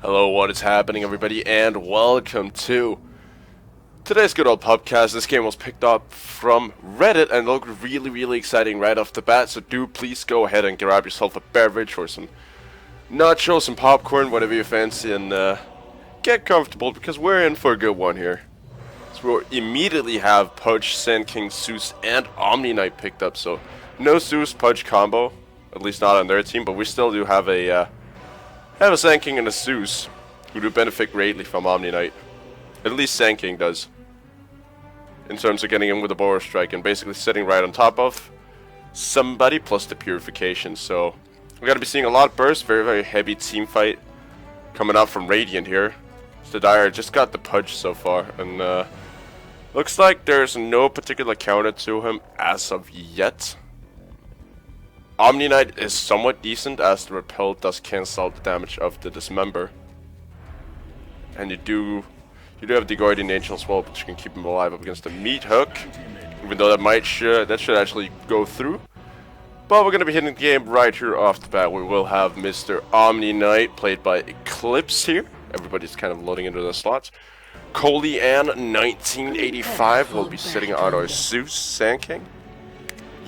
Hello, what is happening, everybody, and welcome to today's good old pubcast. This game was picked up from Reddit and looked really exciting right off the bat, so do please go ahead and grab yourself a beverage or some nachos, some popcorn, whatever you fancy, and get comfortable because we're in for a good one here. So we'll immediately have Pudge, Sand King, Zeus, and Omni Knight picked up, so no Zeus Pudge combo, at least not on their team, but we still do have a Sand King and a Zeus who do benefit greatly from Omni Knight. At least Sand King does. In terms of getting in with a Boar Strike and basically sitting right on top of somebody plus the Purification. So we're going to be seeing a lot of bursts, very heavy team fight coming out from Radiant here. Stadire just got the Pudge so far, and looks like there's no particular counter to him as of yet. Omni Knight is somewhat decent as the repel does cancel out the damage of the dismember. And you do have the Guardian Angel as well, but you can keep him alive up against the Meat Hook. Even though that should actually go through. But we're gonna be hitting the game right here off the bat. We will have Mr. Omni Knight played by Eclipse here. Everybody's kind of loading into the slots. Coley and 1985 will be sitting on our Zeus Sand King.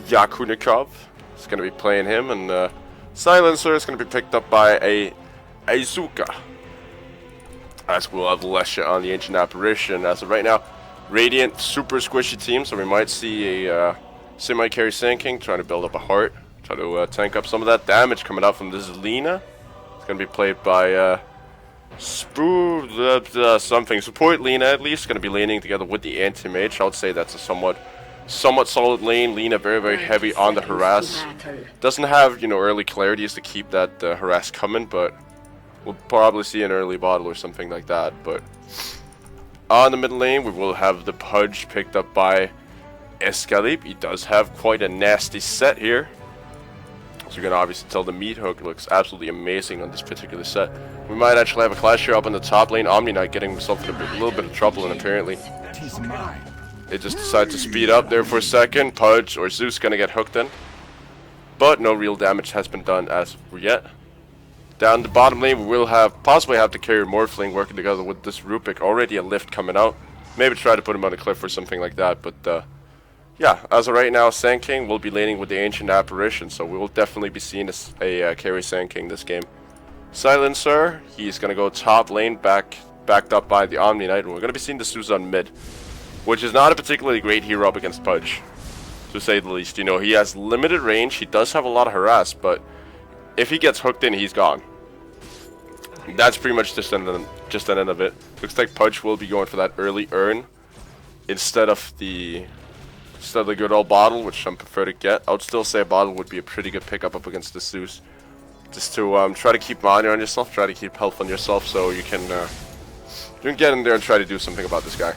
Yakunikov is going to be playing him, and Silencer is going to be picked up by a Aizuka. As we'll have Lesha on the Ancient Apparition. As of right now, Radiant, super squishy team, so we might see a semi-carry Sand King trying to build up a heart, try to tank up some of that damage coming out from this Lina. It's going to be played by something. Support Lina at least, going to be laning together with the Anti-Mage. I would say that's a somewhat solid lane. Lina very heavy on the harass. Doesn't have, early clarities to keep that harass coming, but we'll probably see an early bottle or something like that. But on the middle lane, we will have the Pudge picked up by Escalip. He does have quite a nasty set here. So you're going to obviously tell the Meat Hook looks absolutely amazing on this particular set. We might actually have a clash here up in the top lane. Omni Knight getting himself in a little bit of trouble, and apparently it just decided to speed up there for a second. Pudge or Zeus gonna get hooked in. But no real damage has been done as of yet. Down the bottom lane, we will possibly have to carry Morphling working together with this Rupik. Already a lift coming out. Maybe try to put him on a cliff or something like that. But yeah, as of right now, Sand King will be laning with the Ancient Apparition. So we will definitely be seeing a carry Sand King this game. Silencer, he's gonna go top lane backed up by the Omni Knight. And we're gonna be seeing the Zeus on mid, which is not a particularly great hero up against Pudge, to say the least. He has limited range, he does have a lot of harass, but if he gets hooked in, he's gone. That's pretty much just an end of it. Looks like Pudge will be going for that early urn instead of the good old bottle, which I prefer to get. I would still say a bottle would be a pretty good pickup up against the Zeus. Just to try to keep mana on yourself, try to keep health on yourself, so you can get in there and try to do something about this guy.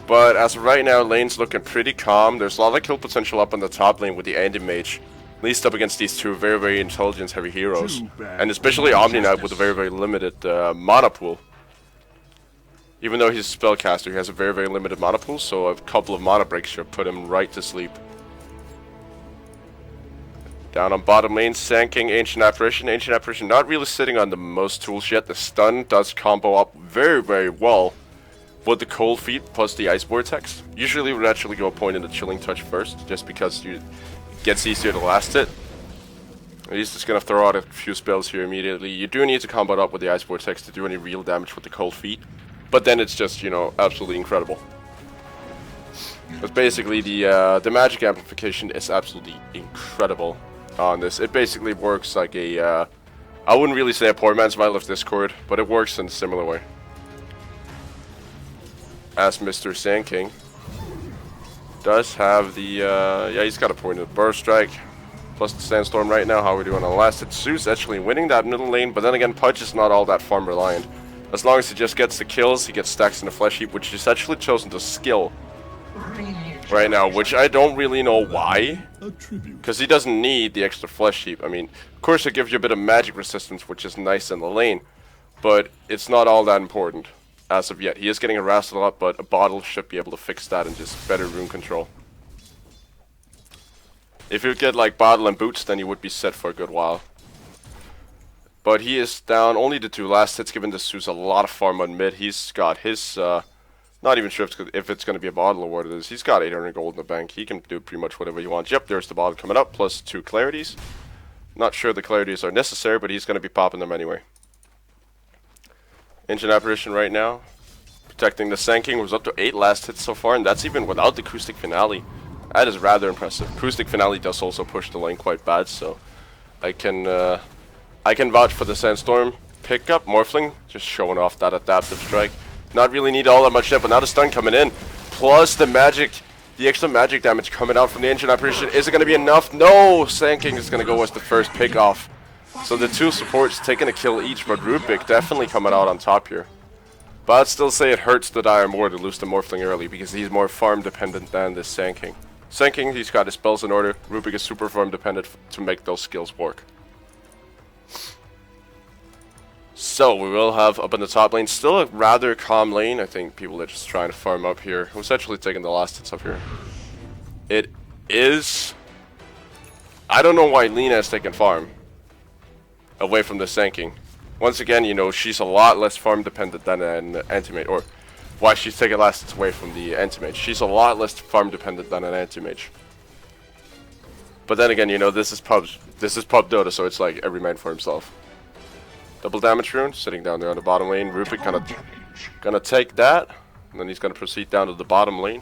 But as of right now, lane's looking pretty calm. There's a lot of kill potential up on the top lane with the Anti-Mage, at least up against these two very intelligence-heavy heroes. And especially Omni Knight with a very limited mana pool. Even though he's a spellcaster, he has a very limited mana pool, so a couple of mana breaks should put him right to sleep. Down on bottom lane, Sand King, Ancient Apparition. Ancient Apparition not really sitting on the most tools yet. The stun does combo up very well with the Cold Feet plus the Ice Vortex. Usually we would actually go point in the Chilling Touch first, just because it gets easier to last it. He's just going to throw out a few spells here immediately. You do need to combo it up with the Ice Vortex to do any real damage with the Cold Feet. But then it's just, absolutely incredible. Because basically the magic amplification is absolutely incredible on this. It basically works like I wouldn't really say a poor man's Vial of Discord, but it works in a similar way. As Mr. Sand King does have the, he's got a point of Burst Strike, plus the Sandstorm right now. How are we doing on the last? It's Zeus actually winning that middle lane, but then again, Pudge is not all that farm reliant. As long as he just gets the kills, he gets stacks in the Flesh Heap, which is actually chosen to skill right now, which I don't really know why, because he doesn't need the extra Flesh Heap. I mean, of course it gives you a bit of magic resistance, which is nice in the lane, but it's not all that important. As of yet. He is getting harassed a lot, but a bottle should be able to fix that and just better rune control. If you get like bottle and boots, then you would be set for a good while. But he is down only to 2 last hits, giving the Zeus a lot of farm on mid. He's got his, not even sure if it's going to be a bottle or what it is. He's got 800 gold in the bank. He can do pretty much whatever he wants. Yep, there's the bottle coming up, plus 2 clarities. Not sure the clarities are necessary, but he's going to be popping them anyway. Engine apparition right now. Protecting the Sand King, was up to 8 last hits so far, and that's even without the acoustic finale. That is rather impressive. Acoustic finale does also push the lane quite bad, so I can vouch for the Sandstorm pickup. Morphling just showing off that adaptive strike. Not really need all that much depth, but now the stun coming in, plus the magic, the extra magic damage coming out from the engine apparition. Is it going to be enough? No, Sand King is going to go as the first pick off. So the 2 supports taking a kill each, but Rubik definitely coming out on top here. But I'd still say it hurts the Dire more to lose the Morphling early, because he's more farm dependent than the Sand King. Sand King, he's got his spells in order. Rubik is super farm dependent to make those skills work. So we will have up in the top lane, still a rather calm lane. I think people are just trying to farm up here. Who's actually taking the last hits up here? It is... I don't know why Lina is taking farm away from the Sand King. Once again, you know, she's a lot less farm dependent than an anti-mage, or why she's taking last hits away from the anti-mage. She's a lot less farm dependent than an anti-mage. But then again, you know, this is pub Dota, so it's like every man for himself. Double damage rune, sitting down there on the bottom lane. Rubik kind of gonna take that, and then he's gonna proceed down to the bottom lane.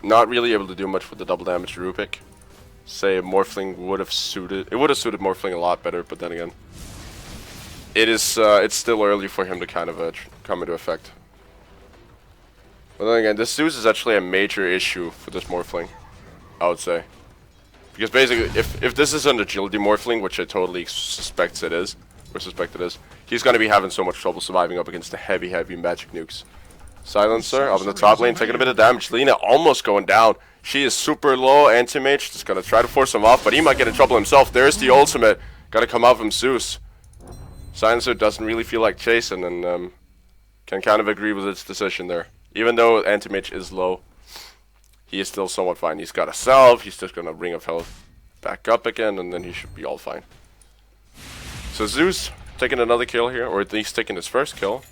Not really able to do much with the double damage Rubik. Say Morphling would have suited. It would have suited Morphling a lot better, but then again, it's still early for him to kind of come into effect. But then again, this Zeus is actually a major issue for this Morphling, I would say. Because basically, if this is an agility Morphling, which I totally suspect it is, he's going to be having so much trouble surviving up against the heavy magic nukes. Silencer up in the top lane, taking a bit of damage. Lina almost going down. She is super low. Anti-mage just going to try to force him off, but he might get in trouble himself. There's the ultimate. Got to come out from Zeus. Silencer doesn't really feel like chasing, and can kind of agree with its decision there. Even though Anti-mage is low, he is still somewhat fine. He's got a salve. He's just going to Ring of Health back up again, and then he should be all fine. So Zeus taking another kill here, or at least taking his first kill.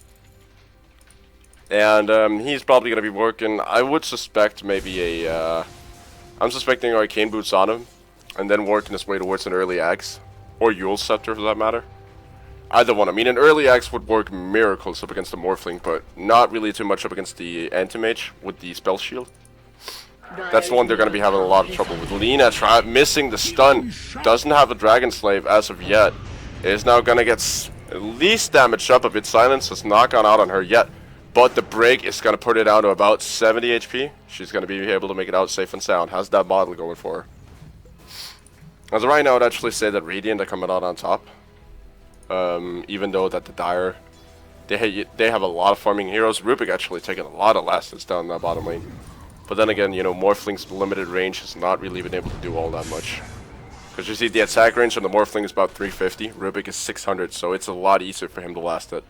And he's probably going to be working, I would suspect maybe I'm suspecting Arcane Boots on him, and then working his way towards an early axe, or Yule Scepter for that matter. Either one. I mean, an early axe would work miracles up against the Morphling, but not really too much up against the Anti-Mage with the Spell Shield. That's the one they're going to be having a lot of trouble with. Lina missing the stun. Doesn't have a Dragon Slave as of yet. Is now going to get at least damaged up a bit. Silence has not gone out on her yet. But the break is going to put it down to about 70 HP. She's going to be able to make it out safe and sound. How's that model going for her? As of right now, I'd actually say that Radiant are coming out on top. Even though that the Dire, they have a lot of farming heroes. Rubik actually taking a lot of last hits down that bottom lane. But then again, you know, Morphling's limited range has not really been able to do all that much. Because you see the attack range on the Morphling is about 350. Rubik is 600, so it's a lot easier for him to last it.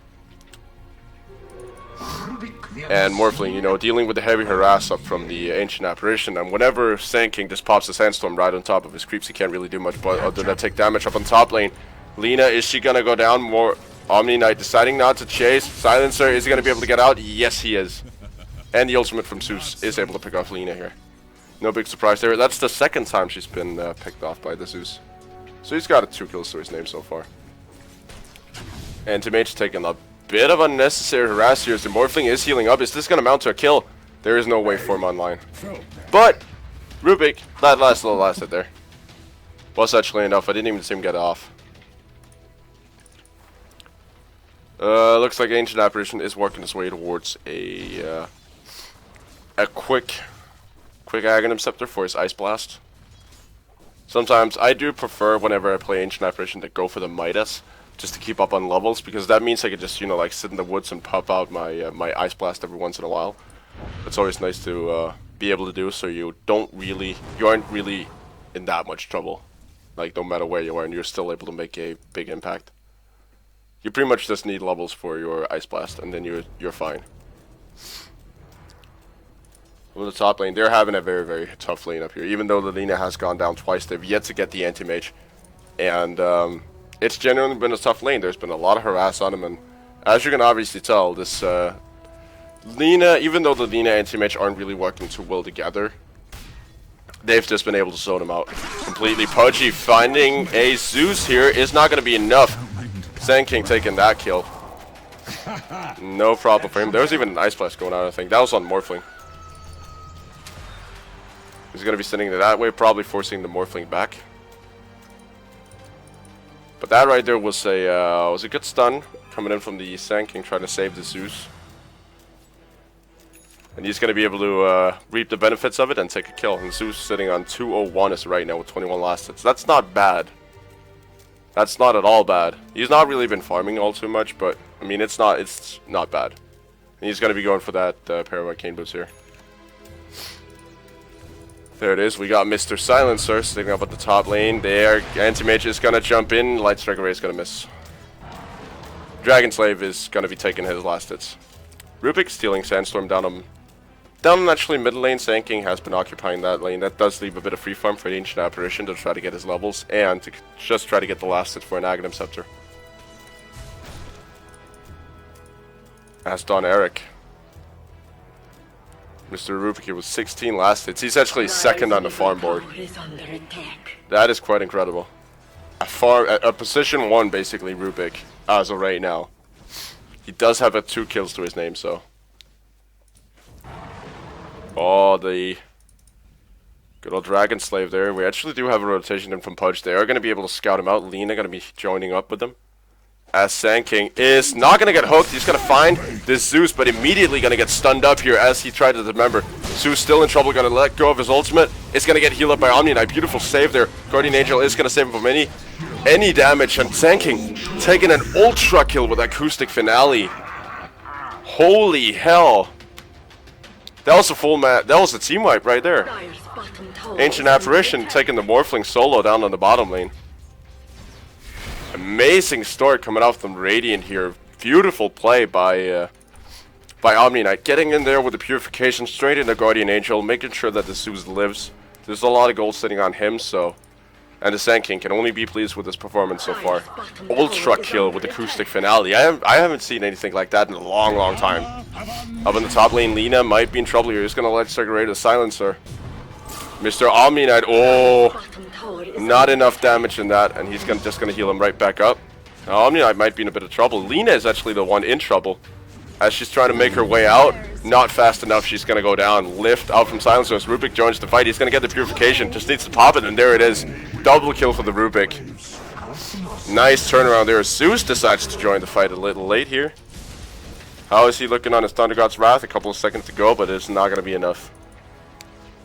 And Morphling, you know, dealing with the heavy harass up from the Ancient Apparition, and whenever Sand King just pops a Sandstorm right on top of his creeps, he can't really do much but other than take damage up on top lane. Lina, is she gonna go down more? Omni Knight deciding not to chase. Silencer, is he gonna be able to get out? Yes, he is. And the ultimate from Zeus is able to pick off Lina here. No big surprise there. That's the second time she's been picked off by the Zeus. So he's got 2 kills to his name so far. Anti-Mage taking a bit of unnecessary harass here as the Morphling is healing up. Is this going to mount to a kill? There is no way for him online. But Rubik, that last little last hit there was actually enough. I didn't even see him get off. Looks like Ancient Apparition is working his way towards a quick Aghanim Scepter for his Ice Blast. Sometimes I do prefer, whenever I play Ancient Apparition, to go for the Midas, just to keep up on levels, because that means I could just, you know, like sit in the woods and pop out my my Ice Blast every once in a while. It's always nice to be able to do, so you aren't really in that much trouble. Like, no matter where you are, and you're still able to make a big impact. You pretty much just need levels for your Ice Blast, and then you're fine. On the top lane, they're having a very, very tough lane up here. Even though the Lina has gone down twice, they've yet to get the Anti-Mage. And it's genuinely been a tough lane. There's been a lot of harass on him, and as you can obviously tell, this Lina, even though the Lina anti-mage aren't really working too well together, they've just been able to zone him out completely. Pudgy finding a Zeus here is not going to be enough. Sand King taking that kill. No problem for him. There was even an Ice Blast going on, I think. That was on Morphling. He's going to be sending it that way, probably forcing the Morphling back. But that right there was a good stun coming in from the Sand King trying to save the Zeus. And he's going to be able to reap the benefits of it and take a kill. And Zeus sitting on 201 is right now with 21 last hits. That's not bad. That's not at all bad. He's not really been farming all too much, but I mean it's not bad. And he's going to be going for that pair of Arcane Boots here. There it is. We got Mr. Silencer sitting up at the top lane. There, Anti-Mage is going to jump in. Light Striker Ray is going to miss. Dragon Slave is going to be taking his last hits. Rubik stealing Sandstorm down actually mid lane. Sand King has been occupying that lane. That does leave a bit of free farm for the Ancient Apparition to try to get his levels and to just try to get the last hit for an Aghanim Scepter. As Don Eric. Mr. Rubik here with 16 last hits. He's actually second on the farm board. That is quite incredible. A position 1 basically Rubik as of right now. He does have 2 kills to his name, so. Oh, the good old Dragon Slave there. We actually do have a rotation in from Pudge. They are going to be able to scout him out. Lina going to be joining up with them. As Sand King is not going to get hooked. He's going to find this Zeus, but immediately going to get stunned up here as he tried to remember. Zeus still in trouble, going to let go of his ultimate. It's going to get healed up by Omni Knight. Beautiful save there. Guardian Angel is going to save him from any damage. And Sand King taking an ultra kill with Acoustic Finale. Holy hell. That was a full that was a team wipe right there. Ancient Apparition taking the Morphling solo down on the bottom lane. Amazing start coming out from Radiant here. Beautiful play by Omni Knight. Getting in there with the Purification straight into Guardian Angel, making sure that the Zeus lives. There's a lot of gold sitting on him, so. And the Sand King can only be pleased with his performance so far. Ultra kill with Acoustic Finale. I haven't seen anything like that in a long time. Up in the top lane, Lina might be in trouble here. He's going to let Striker Ray to Silencer. Mr. Omni Knight, oh, not enough damage in that, and he's just going to heal him right back up. Now, Omni Knight might be in a bit of trouble. Lina is actually the one in trouble. As she's trying to make her way out, not fast enough, she's going to go down. Lift out from Silencer as Rubik joins the fight. He's going to get the Purification, just needs to pop it, and there it is. Double kill for the Rubik. Nice turnaround there. Zeus decides to join the fight a little late here. How is he looking on his Thunder God's Wrath? A couple of seconds to go, but it's not going to be enough.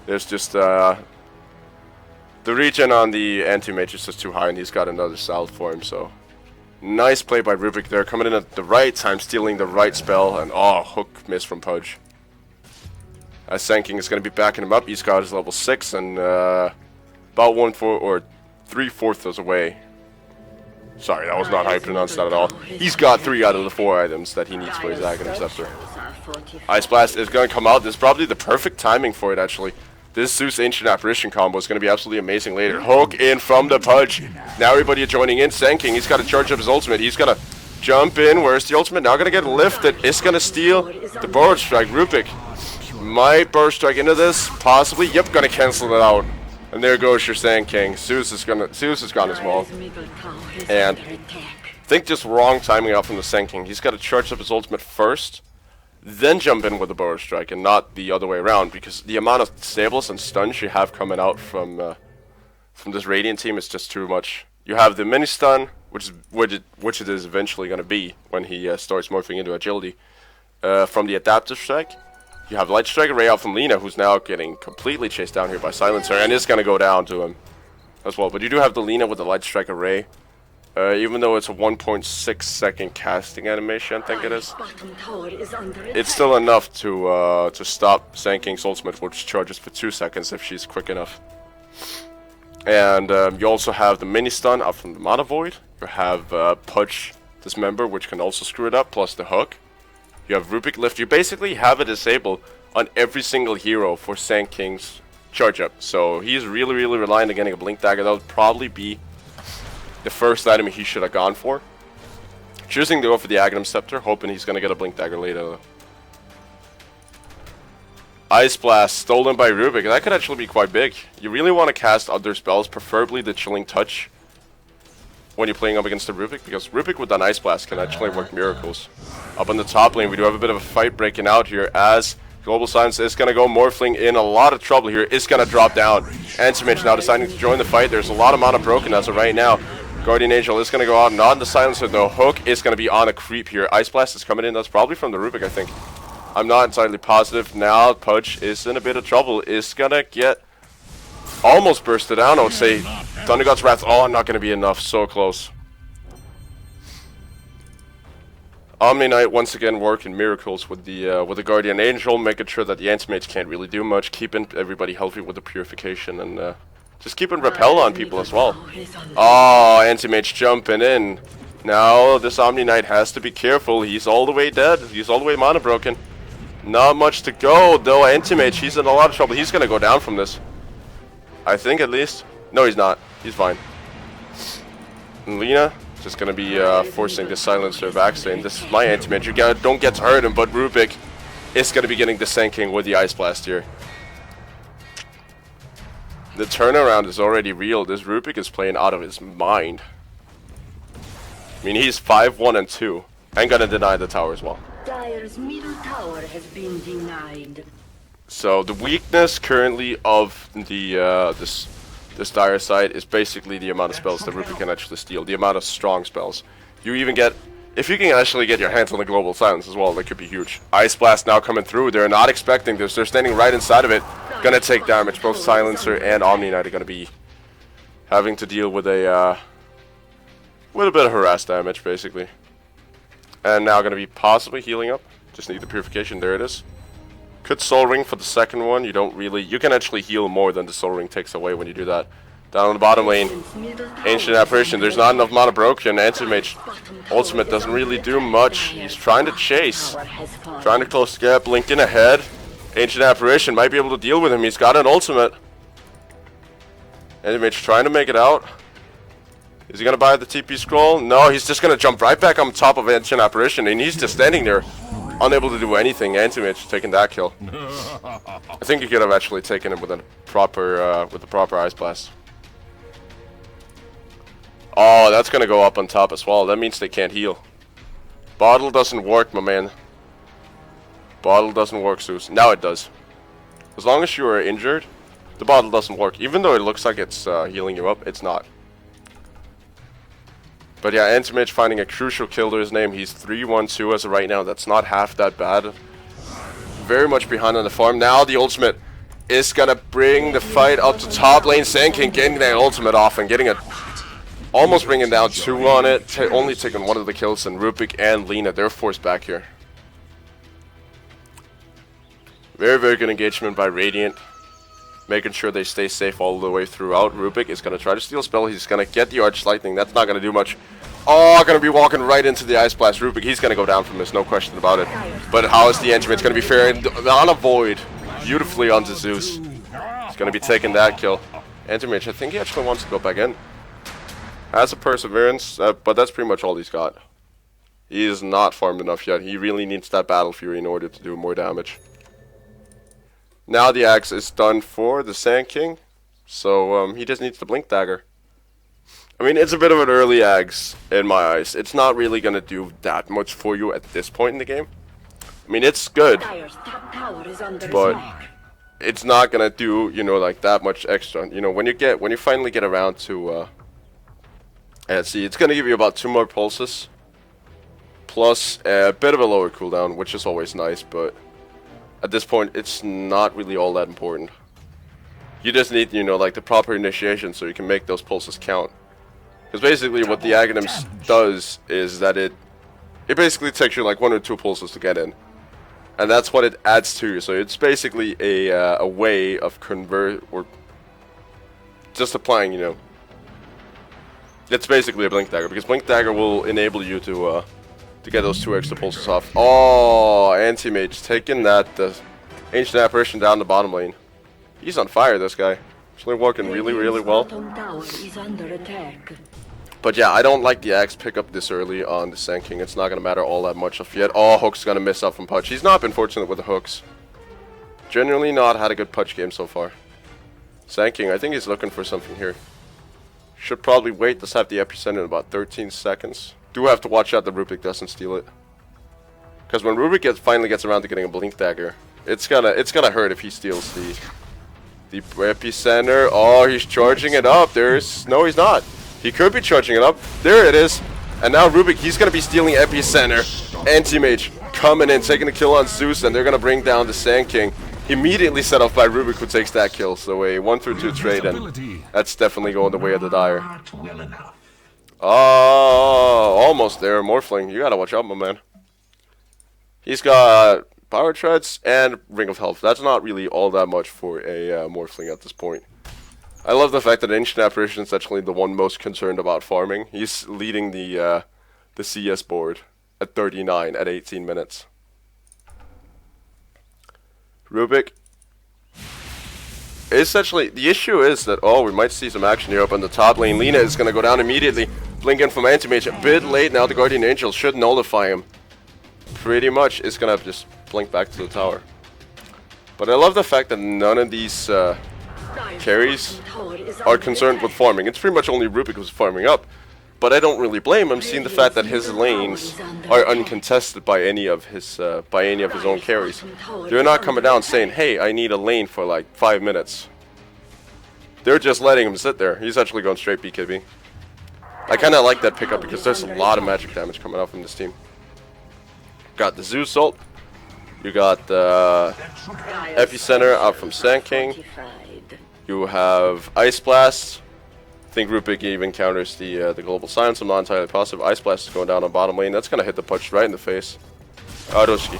There's just, the regen on the Anti-Mage is just too high, and he's got another salve for him, so. Nice play by Rubik there, coming in at the right time, stealing the right spell, and oh, hook miss from Pudge. As Sand King is going to be backing him up, he's got his level 6, and about 3/4 away. Sorry, that was not how you pronounce that at all. He's got 3 out of the 4 items that he needs for his Aghanim Scepter. Ice Blast is going to come out. This is probably the perfect timing for it, actually. This Zeus Ancient Apparition combo is going to be absolutely amazing later. Hook in from the Pudge. Now everybody joining in. Sand King, he's got to charge up his ultimate. He's going to jump in. Where's the ultimate? Now going to get lifted. It's going to steal the Burrow Strike. Rubik might Burrow Strike into this. Possibly. Yep, going to cancel it out. And there goes your Sand King. Zeus is gone as well. And I think just wrong timing out from the Sand King. He's got to charge up his ultimate first, then jump in with the Burrow Strike, and not the other way around, because the amount of stables and stuns you have coming out from this Radiant team is just too much. You have the mini stun, which it is eventually going to be when he starts morphing into agility. From the adaptive strike, you have Light Striker Ray out from Lina, who's now getting completely chased down here by Silencer, and is going to go down to him as well. But you do have the Lina with the Light Striker Ray. Even though it's a 1.6 second casting animation, I think it is. It's still enough to stop Sand King's ultimate, which charges for 2 seconds if she's quick enough. And you also have the mini stun up from the Mana Void. You have Pudge Dismember, which can also screw it up, plus the hook. You have Rubik Lift. You basically have a disable on every single hero for Sand King's charge up. So he's really relying on getting a Blink Dagger. That would probably be the first item he should have gone for. Choosing to go for the Aghanim Scepter, hoping he's going to get a Blink Dagger later. Ice Blast, stolen by Rubik. That could actually be quite big. You really want to cast other spells, preferably the Chilling Touch, when you're playing up against the Rubik, because Rubik with an Ice Blast can actually work miracles. Up on the top lane, we do have a bit of a fight breaking out here, as Global Silence is going to go Morphling in a lot of trouble here. It's going to drop down. Anti-Mage now deciding to join the fight. There's a lot of mana broken as of right now. Guardian Angel is going to go out, not on the Silencer though. Hook is going to be on a creep here. Ice Blast is coming in. That's probably from the Rubik, I think. I'm not entirely positive. Now Pudge is in a bit of trouble. Is going to get almost bursted down, I would say. Thunder God's Wrath. Oh, not going to be enough. So close. Omni Knight once again working miracles with the Guardian Angel, making sure that the Anti-Mage can't really do much, keeping everybody healthy with the Purification, and just keeping Repel on people as well. Oh, Anti-Mage jumping in. Now this Omni Knight has to be careful. He's all the way dead. He's all the way mana broken. Not much to go, though. Anti-Mage, he's in a lot of trouble. He's going to go down from this. I think, at least. No, he's not. He's fine. And Lina just going to be forcing the Silencer back, saying, this is my Anti-Mage. You don't get to hurt him, but Rubik is going to be getting the Sand King with the Ice Blast here. The turnaround is already real. This Rubik is playing out of his mind. I mean, he's 5-1 and 2. I'm going to deny the tower as well. Dire's middle tower has been denied. So the weakness currently of the this Dire side is basically the amount of spells that Rubik can actually steal, the amount of strong spells. You even get, if you can actually get your hands on the Global Silence as well, that could be huge. Ice Blast now coming through. They're not expecting this. They're standing right inside of it. Gonna take damage. Both Silencer and Omni Knight are gonna be having to deal with a bit of harass damage, basically. And now gonna be possibly healing up. Just need the Purification. There it is. Could Soul Ring for the second one. You don't really... You can actually heal more than the Soul Ring takes away when you do that. Down on the bottom lane, Ancient Apparition. There's not enough mana broken. Anti-Mage ultimate doesn't really do much. He's trying to chase. Trying to close the gap. Blink in ahead. Ancient Apparition might be able to deal with him. He's got an ultimate. Anti-Mage trying to make it out. Is he going to buy the TP scroll? No, he's just going to jump right back on top of Ancient Apparition. And he's just standing there, unable to do anything. Anti-Mage taking that kill. I think he could have actually taken him with a proper, with the proper Ice Blast. Oh, that's going to go up on top as well. That means they can't heal. Bottle doesn't work, my man. Bottle doesn't work, Zeus. Now it does. As long as you are injured, the bottle doesn't work. Even though it looks like it's healing you up, it's not. But yeah, Anti-Mage finding a crucial kill to his name. He's 3-1-2 as of right now. That's not half that bad. Very much behind on the farm. Now the ultimate is going to bring the fight up to top lane. Sand King getting that ultimate off and getting it. Almost bringing down 2 on it. Only taking one of the kills. And Rubik and Lina, they're forced back here. Very, very good engagement by Radiant. Making sure they stay safe all the way throughout. Rubik is going to try to steal spell. He's going to get the Arch Lightning. That's not going to do much. Oh, going to be walking right into the Ice Blast. Rubik, he's going to go down from this. No question about it. But how is the Anti-Mage going to be faring on a Void? Beautifully onto Zeus. He's going to be taking that kill. Anti-Mage, I think he actually wants to go back in. Has a Perseverance, but that's pretty much all he's got. He is not farmed enough yet. He really needs that Battle Fury in order to do more damage. Now the axe is done for the Sand King, so he just needs the Blink Dagger. I mean, it's a bit of an early axe in my eyes. It's not really going to do that much for you at this point in the game. I mean, it's good, but it's not going to do, you know, like that much extra. You know, when you finally get around to, see, it's going to give you about 2 more pulses, plus a bit of a lower cooldown, which is always nice, but at this point, it's not really all that important. You just need, you know, like the proper initiation so you can make those pulses count. Because basically what the Aghanim does is that it basically takes you like 1 or 2 pulses to get in. And that's what it adds to you. So it's basically a way of or just applying, you know. It's basically a Blink Dagger, because Blink Dagger will enable you to get those 2 extra pulses off. Oh, Anti-Mage taking that Ancient Apparition down the bottom lane. He's on fire, this guy. Actually working really, really well. But yeah, I don't like the axe pickup this early on the Sand King. It's not going to matter all that much of yet. Oh, Hook's going to miss out from Pudge. He's not been fortunate with the hooks. Generally not had a good Pudge game so far. Sand King, I think he's looking for something here. Should probably wait. Let's have the epicenter in about 13 seconds. Do have to watch out that Rubik doesn't steal it. Because when Rubik finally gets around to getting a Blink Dagger, it's gonna hurt if he steals the epicenter. Oh, he's charging it up. No, he's not. He could be charging it up. There it is. And now Rubik, he's gonna be stealing epicenter. Anti-Mage coming in, taking the kill on Zeus, and they're gonna bring down the Sand King. Immediately set off by Rubik, who takes that kill. So a 1-2 trade, and that's definitely going the way of the Dire. Oh, almost there. Morphling, you gotta watch out, my man. He's got Power Treads and Ring of Health. That's not really all that much for a Morphling at this point. I love the fact that Ancient Apparition is actually the one most concerned about farming. He's leading the CS board at 39 at 18 minutes. Rubik. Essentially, the issue is that, oh, we might see some action here up on the top lane. Lina is going to go down immediately. Blink in from Anti-Mage. A bit late now. The Guardian Angel should nullify him. Pretty much, it's going to just blink back to the tower. But I love the fact that none of these carries are concerned with farming. It's pretty much only Rubik who's farming up. But I don't really blame him, seeing the fact that his lanes are uncontested by any of his own carries. They're not coming down saying, "Hey, I need a lane for like 5 minutes." They're just letting him sit there. He's actually going straight BKB. I kind of like that pickup because there's a lot of magic damage coming out from this team. Got the Zeus ult. You got the epicenter out from Sand King. You have Ice Blast. I think Rubik even counters the Global Silence. I'm not entirely positive. Ice Blast is going down on bottom lane. That's going to hit the Pudge right in the face. Adoshiki.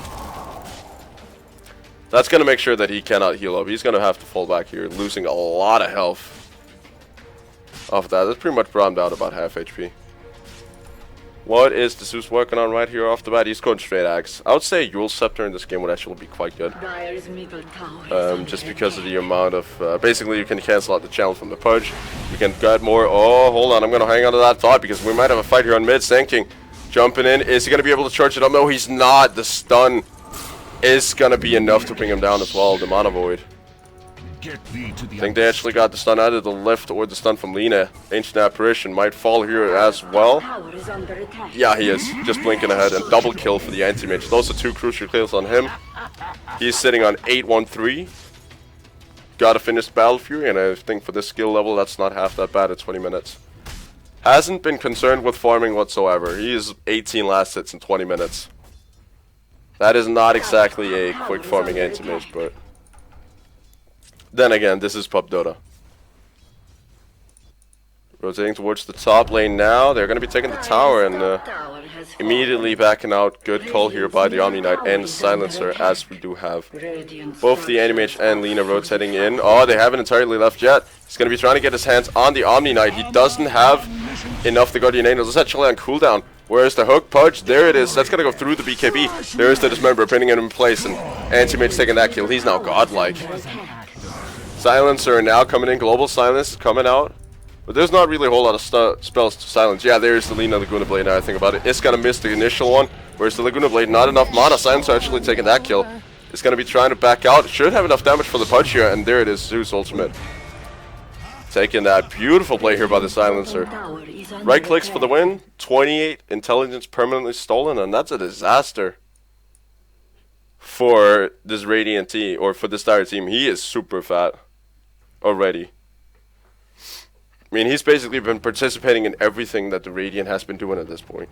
That's going to make sure that he cannot heal up. He's going to have to fall back here, losing a lot of health off that. That's pretty much brought him down about half HP. What is the Zeus working on right here off the bat? He's going straight axe. I would say Yule Scepter in this game would actually be quite good. Just because of the amount of... basically, you can cancel out the challenge from the Pudge. You can get more... Oh, hold on. I'm going to hang on to that thought because we might have a fight here on mid. Sand King jumping in. Is he going to be able to charge it up? No, he's not. The stun is going to be enough to bring him down as well. The Mana Void. I think they actually got the stun out of the lift or the stun from Lina. Ancient Apparition might fall here as well. Yeah, he is. Just blinking ahead and double kill for the Anti-Mage. Those are 2 crucial kills on him. He's sitting on 8-1-3. Got a finished Battle Fury, and I think for this skill level, that's not half that bad at 20 minutes. Hasn't been concerned with farming whatsoever. He is 18 last hits in 20 minutes. That is not exactly a quick farming Anti-Mage, but... then again, this is Pub Dota. Rotating towards the top lane now. They're going to be taking the tower and immediately backing out. Good call here by the Omni Knight and the Silencer, as we do have both the Anti-Mage and Lina rotating in. Oh, they haven't entirely left yet. He's going to be trying to get his hands on the Omni Knight. He doesn't have enough. The Guardian Angel is actually on cooldown. Where's the hook? Pudge, there it is. That's going to go through the BKB. There's the Dismember, pinning it in place, and Anti-Mage taking that kill. He's now godlike. Silencer now coming in. Global Silence coming out. But there's not really a whole lot of spells to silence. Yeah, there's the Lina Laguna Blade now I think about it. It's going to miss the initial one. Whereas the Laguna Blade, not enough mana. Silencer actually taking that kill. It's going to be trying to back out. Should have enough damage for the Pudge here. And there it is. Zeus ultimate. Taking that beautiful play here by the Silencer. Right clicks for the win. 28 intelligence permanently stolen. And that's a disaster for this Radiant team. Or for this Dire team. He is super fat already. I mean, he's basically been participating in everything that the Radiant has been doing at this point.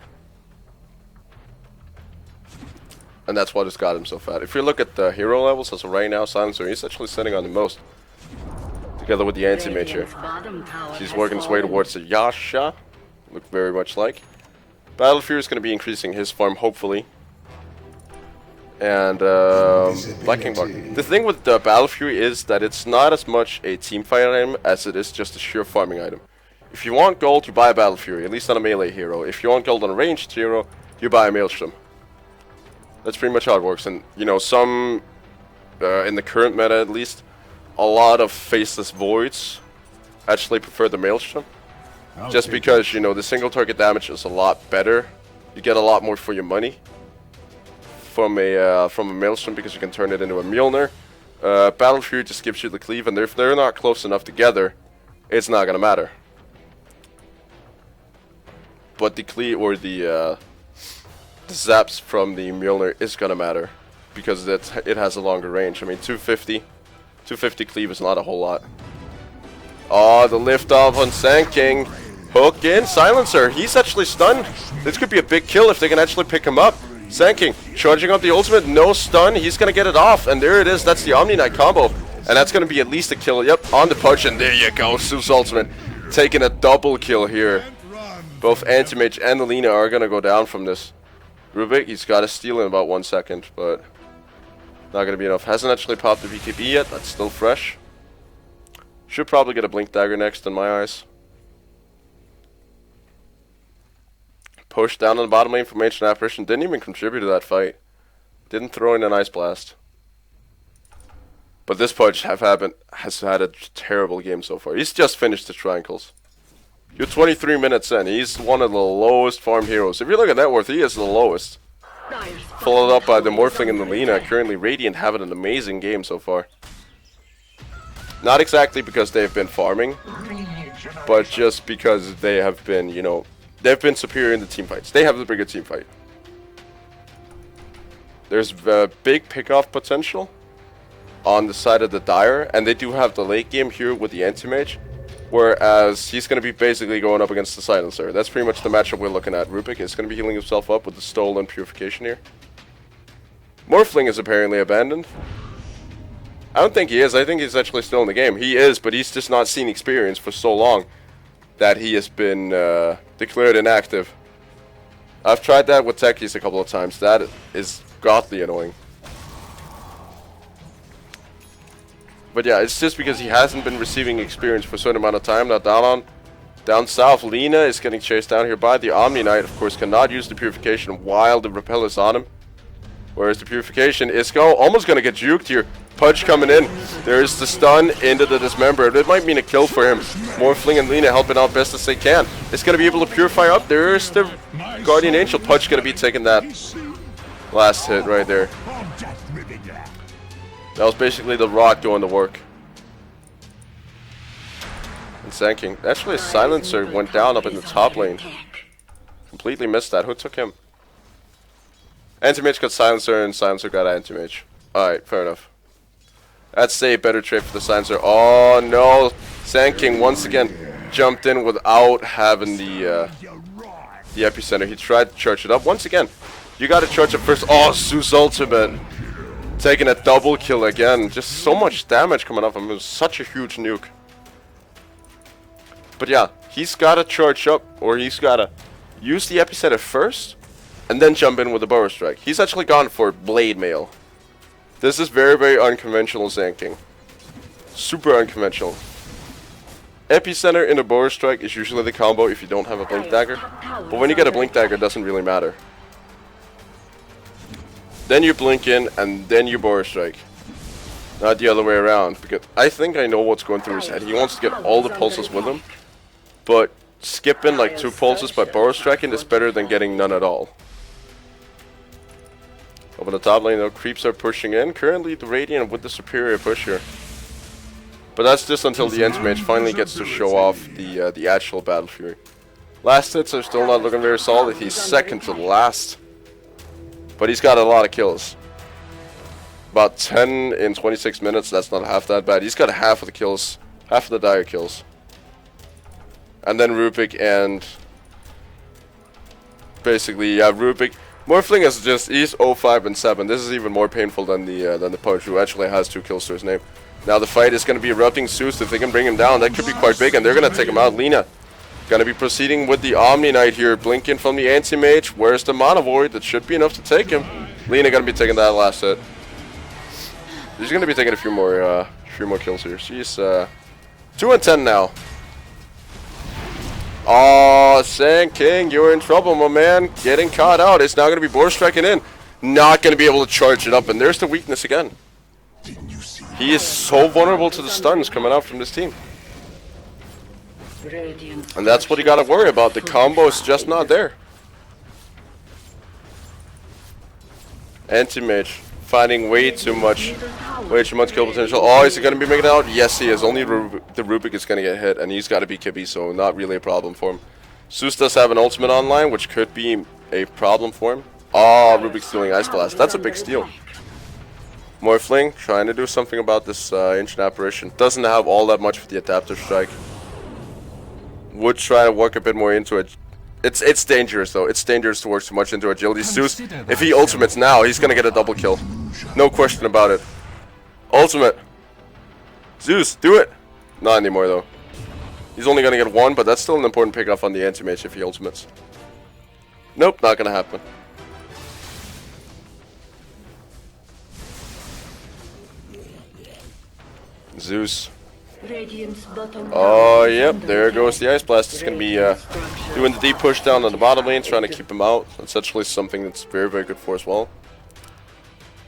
And that's what has got him so fat. If you look at the hero levels, as of right now, Silencer, he's actually sitting on the most. Together with the Anti-Mage here. He's working his way towards the Yasha. Look very much like. Battle Fury is going to be increasing his farm, hopefully. And Black King Buck. The thing with the Battle Fury is that it's not as much a team fight item as it is just a sheer farming item. If you want gold, you buy a Battle Fury, at least on a melee hero. If you want gold on a ranged hero, you buy a Maelstrom. That's pretty much how it works. And, you know, some, in the current meta at least, a lot of Faceless Voids actually prefer the Maelstrom. just because, you know, the single target damage is a lot better. You get a lot more for your money from a Maelstrom because you can turn it into a Mjolnir. Battle Fury just gives you the cleave, and if they're not close enough together, it's not gonna matter. But the cleave or the zaps from the Mjolnir is gonna matter because it has a longer range. I mean, 250 cleave is not a whole lot. Oh, the lift off on Sand King. Hook in, Silencer. He's actually stunned. This could be a big kill if they can actually pick him up. Sand King charging up the ultimate, no stun. He's gonna get it off, and there it is. That's the Omni Knight combo, and that's gonna be at least a kill. Yep, on the punch, and there you go. Zeus ultimate taking a double kill here. Both Anti-Mage and Alina are gonna go down from this. Rubik, he's got to steal in about 1 second, but not gonna be enough. Hasn't actually popped the BKB yet. That's still fresh. Should probably get a Blink Dagger next in my eyes. Push down on the bottom lane from Ancient Apparition. Didn't even contribute to that fight. Didn't throw in an Ice Blast. But this Pudge has had a terrible game so far. He's just finished the Triangles. You're 23 minutes in. He's one of the lowest farm heroes. If you look at net worth, he is the lowest. Followed up by the Morphling and the Lina. Currently, Radiant having an amazing game so far. Not exactly because they've been farming, but just because they have been, you know, they've been superior in the team fights. They have the bigger team fight. There's big pick-off potential on the side of the Dire, and they do have the late game here with the Anti-Mage, whereas he's going to be basically going up against the Silencer. That's pretty much the matchup we're looking at. Rubik is going to be healing himself up with the Stolen Purification here. Morphling is apparently abandoned. I don't think he is. I think he's actually still in the game. He is, but he's just not seen experience for so long that he has been declared inactive. I've tried that with techies a couple of times. That is godly annoying. But yeah, it's just because he hasn't been receiving experience for a certain amount of time. Now down south, Lina is getting chased down here by the Omni Knight. Of course, cannot use the Purification while the Repel is on him. Whereas the Purification is almost going to get juked here. Pudge coming in. There's the stun into the Dismember. It might mean a kill for him. Morphling and Lina helping out best as they can. It's going to be able to purify up. There's the Guardian Angel. Pudge going to be taking that last hit right there. That was basically the Rot doing the work. And Sand King. Actually, a Silencer went down up in the top lane. Completely missed that. Who took him? Anti-Mage got Silencer, and Silencer got Anti-Mage. Alright, fair enough. That's a better trade for the Silencer. Oh no! Sand King once again jumped in without having the Epicenter. He tried to charge it up. Once again, you gotta charge it first. Oh, Zeus ultimate! Taking a double kill again. Just so much damage coming off him. It was such a huge nuke. But yeah, he's gotta charge up, or he's gotta use the Epicenter first, and then jump in with a Burrow Strike. He's actually gone for Blade Mail. This is very, very unconventional Sand King. Super unconventional. Epicenter in a Burrow Strike is usually the combo if you don't have a Blink Dagger. But when you get a Blink Dagger, it doesn't really matter. Then you blink in, and then you Burrow Strike. Not the other way around. Because I think I know what's going through his head. He wants to get all the pulses with him. But skipping like 2 pulses by Burrow Striking is better than getting none at all. Over the top lane, though, creeps are pushing in. Currently, the Radiant with the superior push here. But that's just until the Anti-Mage finally gets to show off the actual Battle Fury. Last hits are still not looking very solid. He's second to last. But he's got a lot of kills. About 10 in 26 minutes. That's not half that bad. He's got half of the kills. Half of the Dire kills. And then Rubik and... basically, yeah, Rubik... Morphling is just, he's 0-5 and 7. This is even more painful than the Pudge, who actually has 2 kills to his name. Now the fight is going to be erupting Zeus. If they can bring him down, that could be quite big, and they're going to take him out. Lina going to be proceeding with the Omni Knight here, blinking from the Anti-Mage. Where's the Mana Void? That should be enough to take him. Lina going to be taking that last hit. She's going to be taking a few more kills here. She's 2 and 10 now. Oh, Sand King, you're in trouble, my man. Getting caught out. It's now going to be Burrow Striking in. Not going to be able to charge it up, and there's the weakness again. He is so vulnerable to the stuns coming out from this team. Radiant And that's what you gotta worry about. The combo's just not there. Anti-mage finding way too much kill potential. Oh, is he gonna be making it out? Yes, he is. Only the Rubik is gonna get hit, and he's gotta be KB, so not really a problem for him. Zeus does have an ultimate online, which could be a problem for him. Oh, Rubik's doing Ice Blast. That's a big steal. Morphling trying to do something about this Ancient Apparition. Doesn't have all that much for the Adaptive Strike. Would try to work a bit more into it. It's dangerous though. It's dangerous to work too much into agility. Zeus, if he ultimates now, he's gonna get a double kill. No question about it. Ultimate. Zeus, do it. Not anymore though. He's only gonna get one, but that's still an important pickup on the anti-mage if he ultimates. Nope, not gonna happen. Zeus. Oh, yep, there goes the Ice Blast. It's going to be doing the deep push down on the bottom lane, trying to keep him out. That's actually something that's very, very good for as well.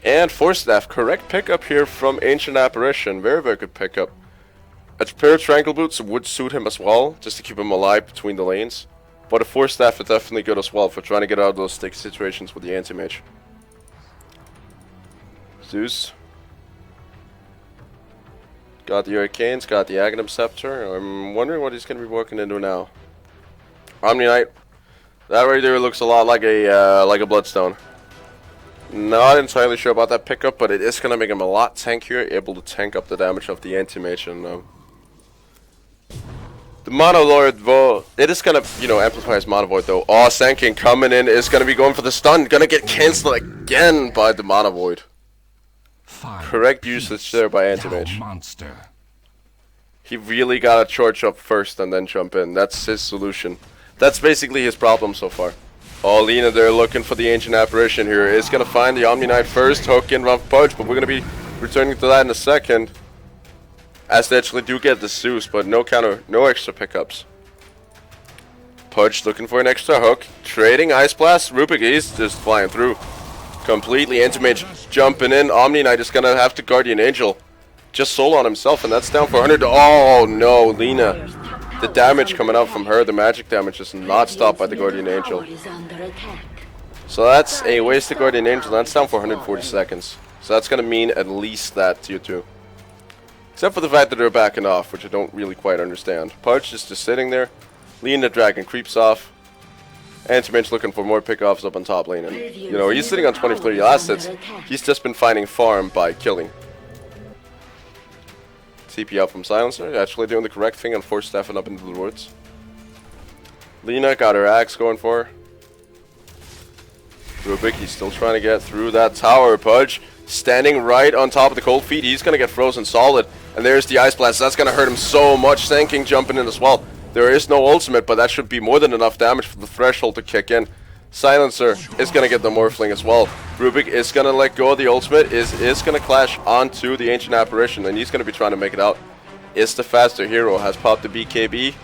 And Force Staff, correct pickup here from Ancient Apparition. Very, very good pickup. A pair of Tranquil Boots would suit him as well, just to keep him alive between the lanes. But a Force Staff is definitely good as well for trying to get out of those sticky situations with the Anti-Mage. Zeus. Got the Arcanes, got the Aghanim Scepter. I'm wondering what he's going to be working into now. Omni Knight. That right there looks a lot like a Bloodstone. Not entirely sure about that pickup, but it is going to make him a lot tankier, able to tank up the damage of the Anti-Mage. And the Mono Lord, well, it is going to, amplify his Mono Void though. Oh, Sanking coming in is going to be going for the stun. Going to get cancelled again by the Mono Void. Correct usage there by Anti-Mage. He really gotta charge up first and then jump in. That's his solution. That's basically his problem so far. Oh, Lina there looking for the Ancient Apparition here. Is gonna find the Omni Knight first, hook in rough punch, but we're gonna be returning to that in a second. As they actually do get the Zeus, but no extra pickups. Pudge looking for an extra hook. Trading Ice Blast. Rubik is just flying through. Completely. Anti-Mage jumping in. Omni Knight is going to have to Guardian Angel. Just solo on himself, and that's down for 100. Oh, no. Lina. The damage coming out from her, the magic damage, is not stopped by the Guardian Angel. So that's a wasted Guardian Angel. That's down for 140 seconds. So that's going to mean at least that tier 2. Except for the fact that they're backing off, which I don't really quite understand. Pudge is just sitting there. Lina Dragon creeps off. Anti-Mage looking for more pickoffs up on top lane. And, he's sitting on 20-30 assets. He's just been finding farm by killing. TP out from Silencer. Actually doing the correct thing and force staffing up into the woods. Lina got her axe going for her. Rubik, he's still trying to get through that tower. Pudge standing right on top of the cold feet. He's going to get frozen solid. And there's the Ice Blast. That's going to hurt him so much. Sanking jumping in as well. There is no ultimate, but that should be more than enough damage for the threshold to kick in. Silencer is going to get the Morphling as well. Rubik is going to let go of the ultimate, is going to clash onto the Ancient Apparition, and he's going to be trying to make it out. Is the faster hero, has popped the BKB.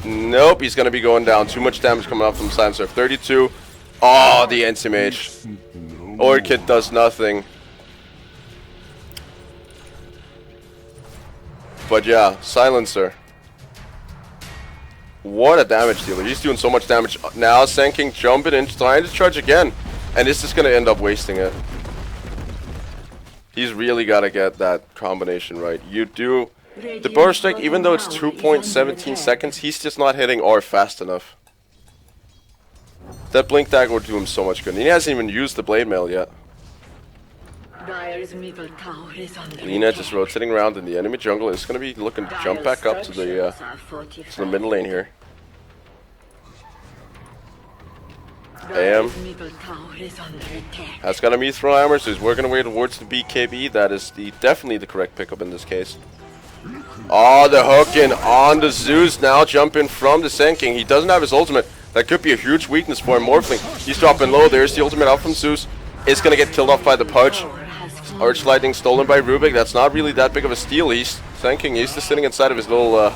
Nope, he's going to be going down. Too much damage coming out from Silencer. 32. Oh, the Anti-Mage. Orchid does nothing. But yeah, Silencer. What a damage dealer. He's doing so much damage. Now Sanking jumping in, trying to charge again. And this is going to end up wasting it. He's really got to get that combination right. You do. The burst strike, even though it's 2.17 seconds, he's just not hitting R fast enough. That blink dagger would do him so much good. And he hasn't even used the blade mail yet. Lina just rotating around in the enemy jungle. Is going to be looking to jump back up to the middle lane here. AM has got a Mithril Hammer, so he's working away towards the BKB. That is definitely the correct pickup in this case. Oh, the hook in on the Zeus. Now jumping from the Sanking. He doesn't have his ultimate. That could be a huge weakness for him. Morphling. He's dropping low. There's the ultimate out from Zeus. It's going to get killed off by the Pudge. Arch Lightning stolen by Rubik. That's not really that big of a steal. He's Sanking. He's just sitting inside of his little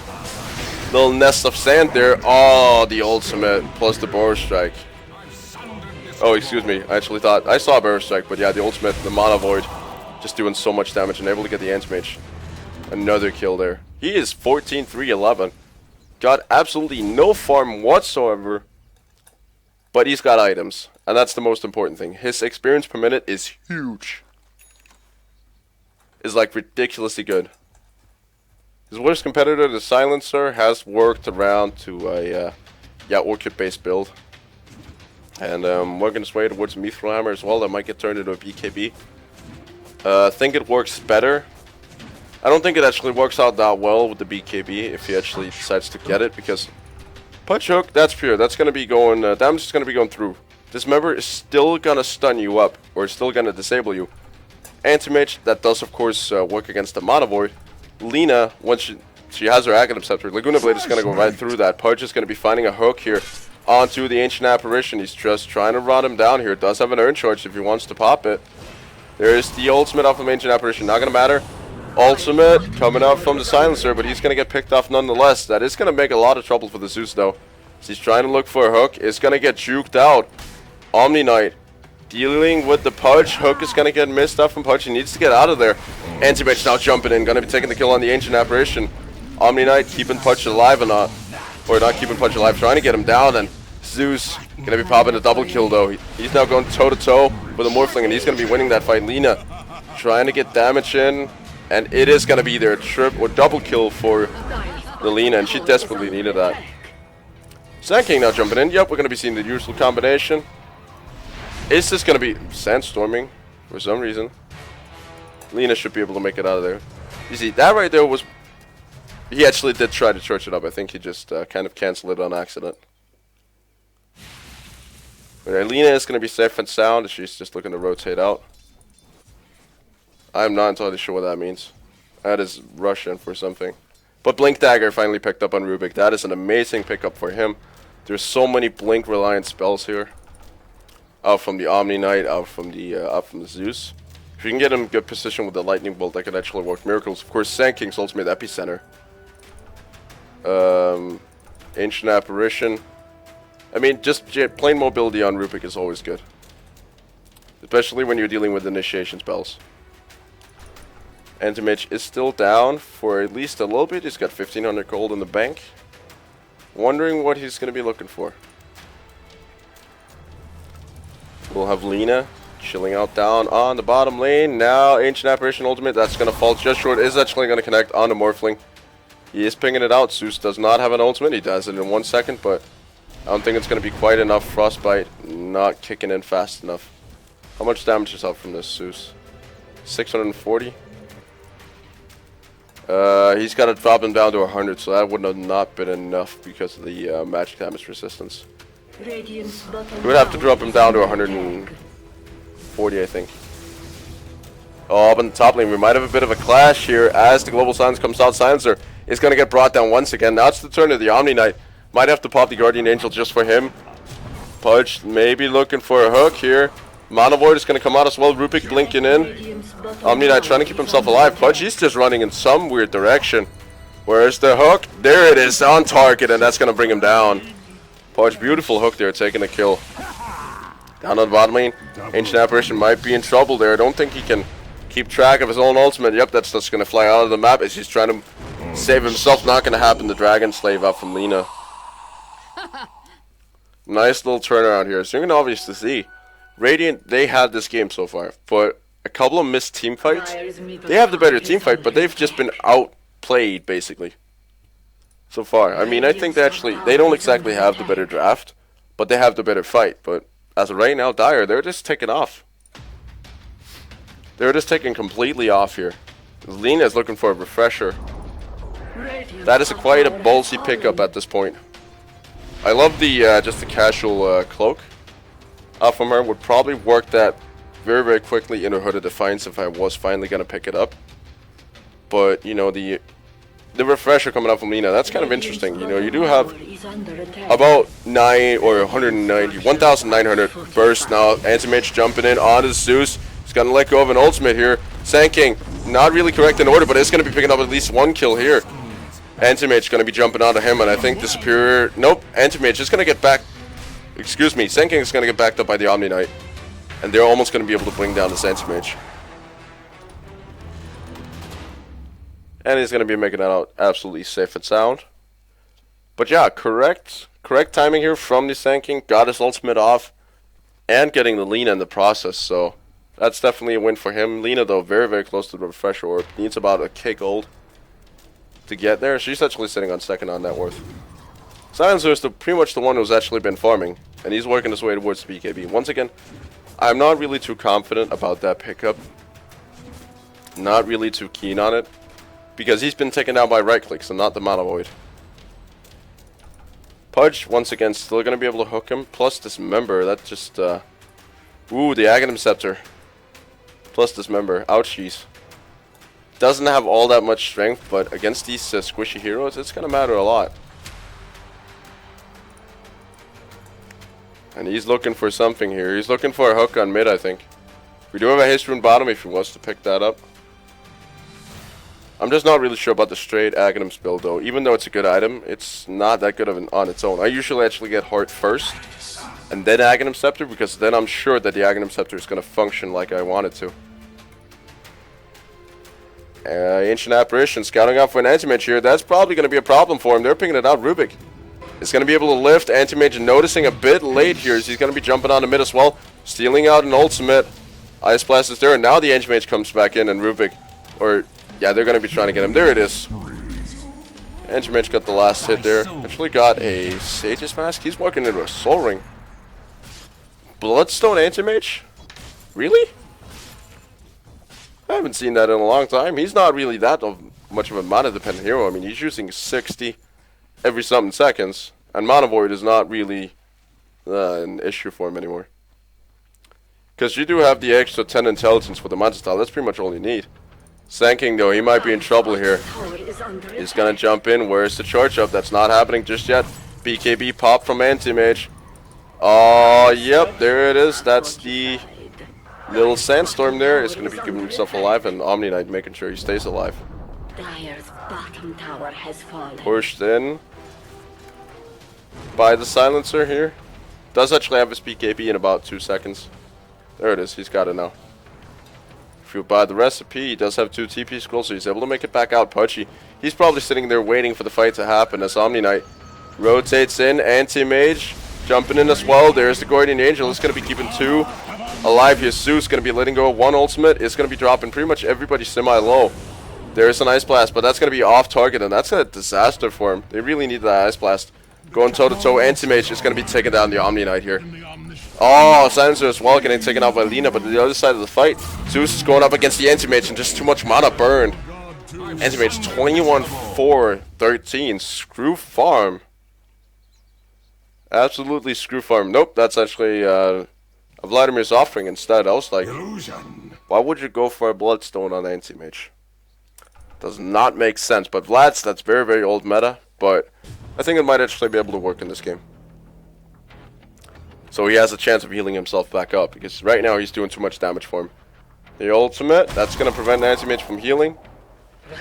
nest of sand there. Oh, the ultimate plus the Boar Strike. Oh, excuse me. I actually thought I saw a Boar Strike, but yeah, the ultimate, the Mono Void, just doing so much damage and able to get the Anti-Mage. Another kill there. He is 14-3-11. got absolutely no farm whatsoever, but he's got items, and that's the most important thing. His experience per minute is huge. Is like ridiculously good. His worst competitor, the Silencer, has worked around to a Orchid-based build. And working his way towards a Mithril Hammer as well, that might get turned into a BKB. I think it works better. I don't think it actually works out that well with the BKB if he actually decides to get it, because Punch Hook, that's pure. That's going to be going, damage is going to be going through. This member is still going to stun you up, or still going to disable you. Anti-Mage, that does of course work against the Mana Void. Lina, once she has her Aghanim Scepter, Laguna Blade is going to go right through that. Pudge is going to be finding a hook here onto the Ancient Apparition. He's just trying to run him down here. Does have an Urn Charge if he wants to pop it. There's the ultimate off of Ancient Apparition. Not going to matter. Ultimate coming out from the Silencer, but he's going to get picked off nonetheless. That is going to make a lot of trouble for the Zeus though. He's trying to look for a hook. It's going to get juked out. Omni Knight dealing with the Pudge. Hook is going to get missed off from Pudge. He needs to get out of there. Anti-Mage now jumping in. Going to be taking the kill on the Ancient Apparition. Omni Knight keeping Pudge alive or not. Or not keeping Pudge alive. Trying to get him down. And Zeus going to be popping a double kill though. He's now going toe-to-toe with a Morphling. And he's going to be winning that fight. Lina trying to get damage in. And it is going to be either a trip or double kill for the Lina. And she desperately needed that. Sand King now jumping in. Yep, we're going to be seeing the usual combination. Is this going to be sandstorming for some reason? Lina should be able to make it out of there. You see, that right there was... He actually did try to church it up. I think he just kind of canceled it on accident. But Lina is going to be safe and sound. She's just looking to rotate out. I'm not entirely sure what that means. That is Russian for something. But Blink Dagger finally picked up on Rubik. That is an amazing pickup for him. There's so many Blink reliant spells here. Out from the Omni Knight, out from the Zeus. If you can get him in good position with the Lightning Bolt, that could actually work miracles. Of course, Sand King's ultimate epicenter. Ancient Apparition. I mean, just plain mobility on Rubik is always good. Especially when you're dealing with initiation spells. Anti-Mage is still down for at least a little bit. He's got 1500 gold in the bank. Wondering what he's going to be looking for. We'll have Lina chilling out down on the bottom lane. Now Ancient Apparition ultimate. That's going to fall just short. Is actually going to connect on the Morphling. He is pinging it out. Zeus does not have an ultimate. He does it in 1 second, but I don't think it's going to be quite enough. Frostbite not kicking in fast enough. How much damage is out from this Zeus? 640. He's got to drop him down to 100, so that would have not been enough because of the magic damage resistance. We would have to drop him down to 140, I think. Oh, up on the top lane, we might have a bit of a clash here as the Global Silence comes out. Silencer is going to get brought down once again. Now it's the turn of the Omni Knight. Might have to pop the Guardian Angel just for him. Pudge maybe looking for a hook here. Mana Void is going to come out as well. Rubik blinking in. Omni Knight trying to keep himself alive. Pudge, he's just running in some weird direction. Where's the hook? There it is, on target, and that's going to bring him down. Pudge, beautiful hook there, taking a kill. Down on the bottom lane. Ancient Apparition might be in trouble there. I don't think he can keep track of his own ultimate. Yep, that's just going to fly out of the map as he's trying to save himself. Not going to happen. The Dragon Slave out from Lina. Nice little turnaround here. So you can obviously see, Radiant, they had this game so far, but a couple of missed team fights. They have the better team fight, but they've just been outplayed, basically. So far. I mean, I think they don't exactly have the better draft, but they have the better fight. But as of right now, Dire, they're just taking off. They're just taking completely off here. Lina's looking for a refresher. That is quite a ballsy pickup at this point. I love the just the casual cloak from her. Would probably work that very, very quickly in a Hooded Defiance if I was finally going to pick it up. But, you know, the refresher coming out from Lina, that's kind of interesting. You know, you do have about 1,900 burst now. Anti-Mage jumping in onto Zeus. He's going to let go of an ultimate here. Sand King, not really correct in order, but it's going to be picking up at least one kill here. Anti-Mage going to be jumping onto him, and I think the Superior... Nope, Anti-Mage is going to get back... Excuse me, Sand King is going to get backed up by the Omni Knight. And they're almost going to be able to bring down this Anti-Mage. And he's going to be making that out absolutely safe and sound. But yeah, correct timing here from the Sand King. Got his ultimate off and getting the Lina in the process. So that's definitely a win for him. Lina, though, very, very close to the Refresher Orb. Needs about a K gold to get there. She's actually sitting on second on net worth. Silencer is pretty much the one who's actually been farming, and he's working his way towards the BKB. Once again, I'm not really too confident about that pickup. Not really too keen on it, because he's been taken down by right clicks and not the Mana Void. Pudge, once again, still going to be able to hook him, plus Dismember. That just, ooh, the Aghanim Scepter. Plus Dismember. Ouchies. Doesn't have all that much strength, but against these squishy heroes, it's going to matter a lot. And he's looking for something here. He's looking for a hook on mid, I think. We do have a Haste Rune bottom if he wants to pick that up. I'm just not really sure about the straight Aghanim's build, though. Even though it's a good item, it's not that good of an on its own. I usually actually get Heart first, and then Aghanim Scepter, because then I'm sure that the Aghanim Scepter is going to function like I want it to. Ancient Apparition scouting out for an Anti-Mage here. That's probably going to be a problem for him. They're picking it out. Rubik is going to be able to lift. Anti-Mage noticing a bit late here as he's going to be jumping on the mid as well. Stealing out an ultimate. Ice Blast is there, and now the Anti-Mage comes back in, and Rubik, or yeah, they're going to be trying to get him. There it is. Anti-Mage got the last hit there. Actually got a Sage's Mask. He's walking into a Soul Ring. Bloodstone Anti-Mage? Really? I haven't seen that in a long time. He's not really that much of a mana-dependent hero. I mean, he's using 60 every something seconds. And Mana Void is not really an issue for him anymore. Because you do have the extra 10 intelligence for the Manta style. That's pretty much all you need. Sand King, though, he might be in trouble here. He's going to jump in. Where's the charge up? That's not happening just yet. BKB pop from Anti-Mage. Oh, yep, there it is. That's the little Sandstorm there. Is going to be keeping himself alive, and Omni Knight making sure he stays alive. Dire's bottom tower has fallen. Pushed in by the Silencer here. Does actually have his BKB in about 2 seconds. There it is. He's got it now. If you buy the recipe, he does have 2 TP scrolls, so he's able to make it back out. Pudgy, he's probably sitting there waiting for the fight to happen as Omni Knight rotates in. Anti-Mage jumping in as well. There's the Guardian Angel. It's going to be keeping 2 alive here. Zeus going to be letting go of 1 ultimate. It's going to be dropping pretty much everybody semi-low. There's an Ice Blast, but that's going to be off target, and that's a disaster for him. They really need that Ice Blast. Going toe-to-toe. Anti-Mage is going to be taking down the Omni Knight here. Oh, Silencer as well getting taken out by Lina, but on the other side of the fight, Zeus is going up against the Anti-Mage and just too much mana burned. Anti-Mage 21-4-13. Screw farm. Absolutely screw farm. Nope, that's actually Vladimir's offering instead. I was like, why would you go for a Bloodstone on Anti-Mage? Does not make sense, but Vlad's, that's very, very old meta, but I think it might actually be able to work in this game. So he has a chance of healing himself back up, because right now he's doing too much damage for him. The ultimate, that's going to prevent Anti-Mage from healing.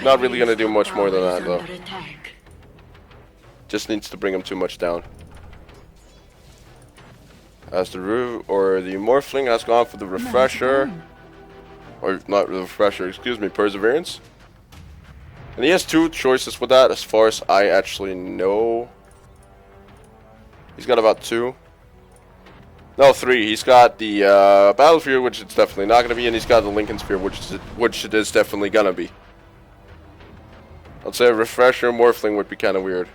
Not really going to do much more than that, though. Just needs to bring him too much down. As the Morphling has gone for the Refresher. Or not the Refresher, excuse me, Perseverance. And he has 2 choices with that, as far as I actually know. He's got about 2. No, 3. He's got the Battle Sphere, which it's definitely not going to be, and he's got the Lincoln Sphere, which it is definitely going to be. I'd say a Refresher Morphling would be kind of weird.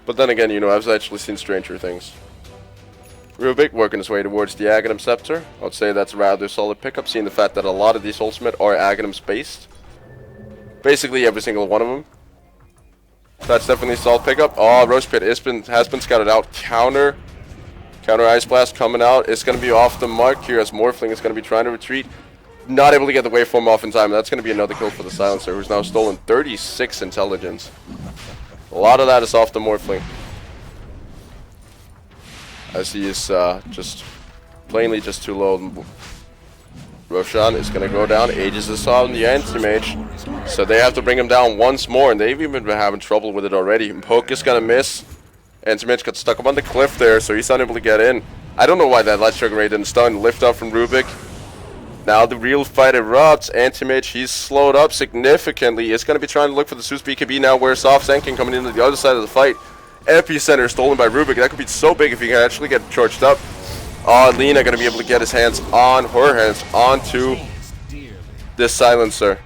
But then again, you know, I've actually seen stranger things. Rubik working his way towards the Aghanim Scepter. I'd say that's a rather solid pickup, seeing the fact that a lot of these ultimate are Aghanims based. Basically every single one of them. That's definitely a solid pickup. Oh, Roast Pit has been scouted out. Counter Ice Blast coming out. It's going to be off the mark here as Morphling is going to be trying to retreat. Not able to get the waveform off in time. That's going to be another kill for the Silencer, who's now stolen 36 intelligence. A lot of that is off the Morphling, as he is just plainly just too low. Roshan is going to go down. Aegis is on the Anti-Mage, so they have to bring him down once more, and they've even been having trouble with it already. Poke is going to miss. Anti-Mage got stuck up on the cliff there, so he's unable to get in. I don't know why that Light Sugar Ray didn't stun. Lift up from Rubik. now the real fight erupts. Anti-Mage, he's slowed up significantly. He's going to be trying to look for the Zeus BKB now. Wears off. Zenking coming into the other side of the fight. Epicenter stolen by Rubik. That could be so big if he can actually get charged up. Lena going to be able to get his hands on her hands onto this silencer.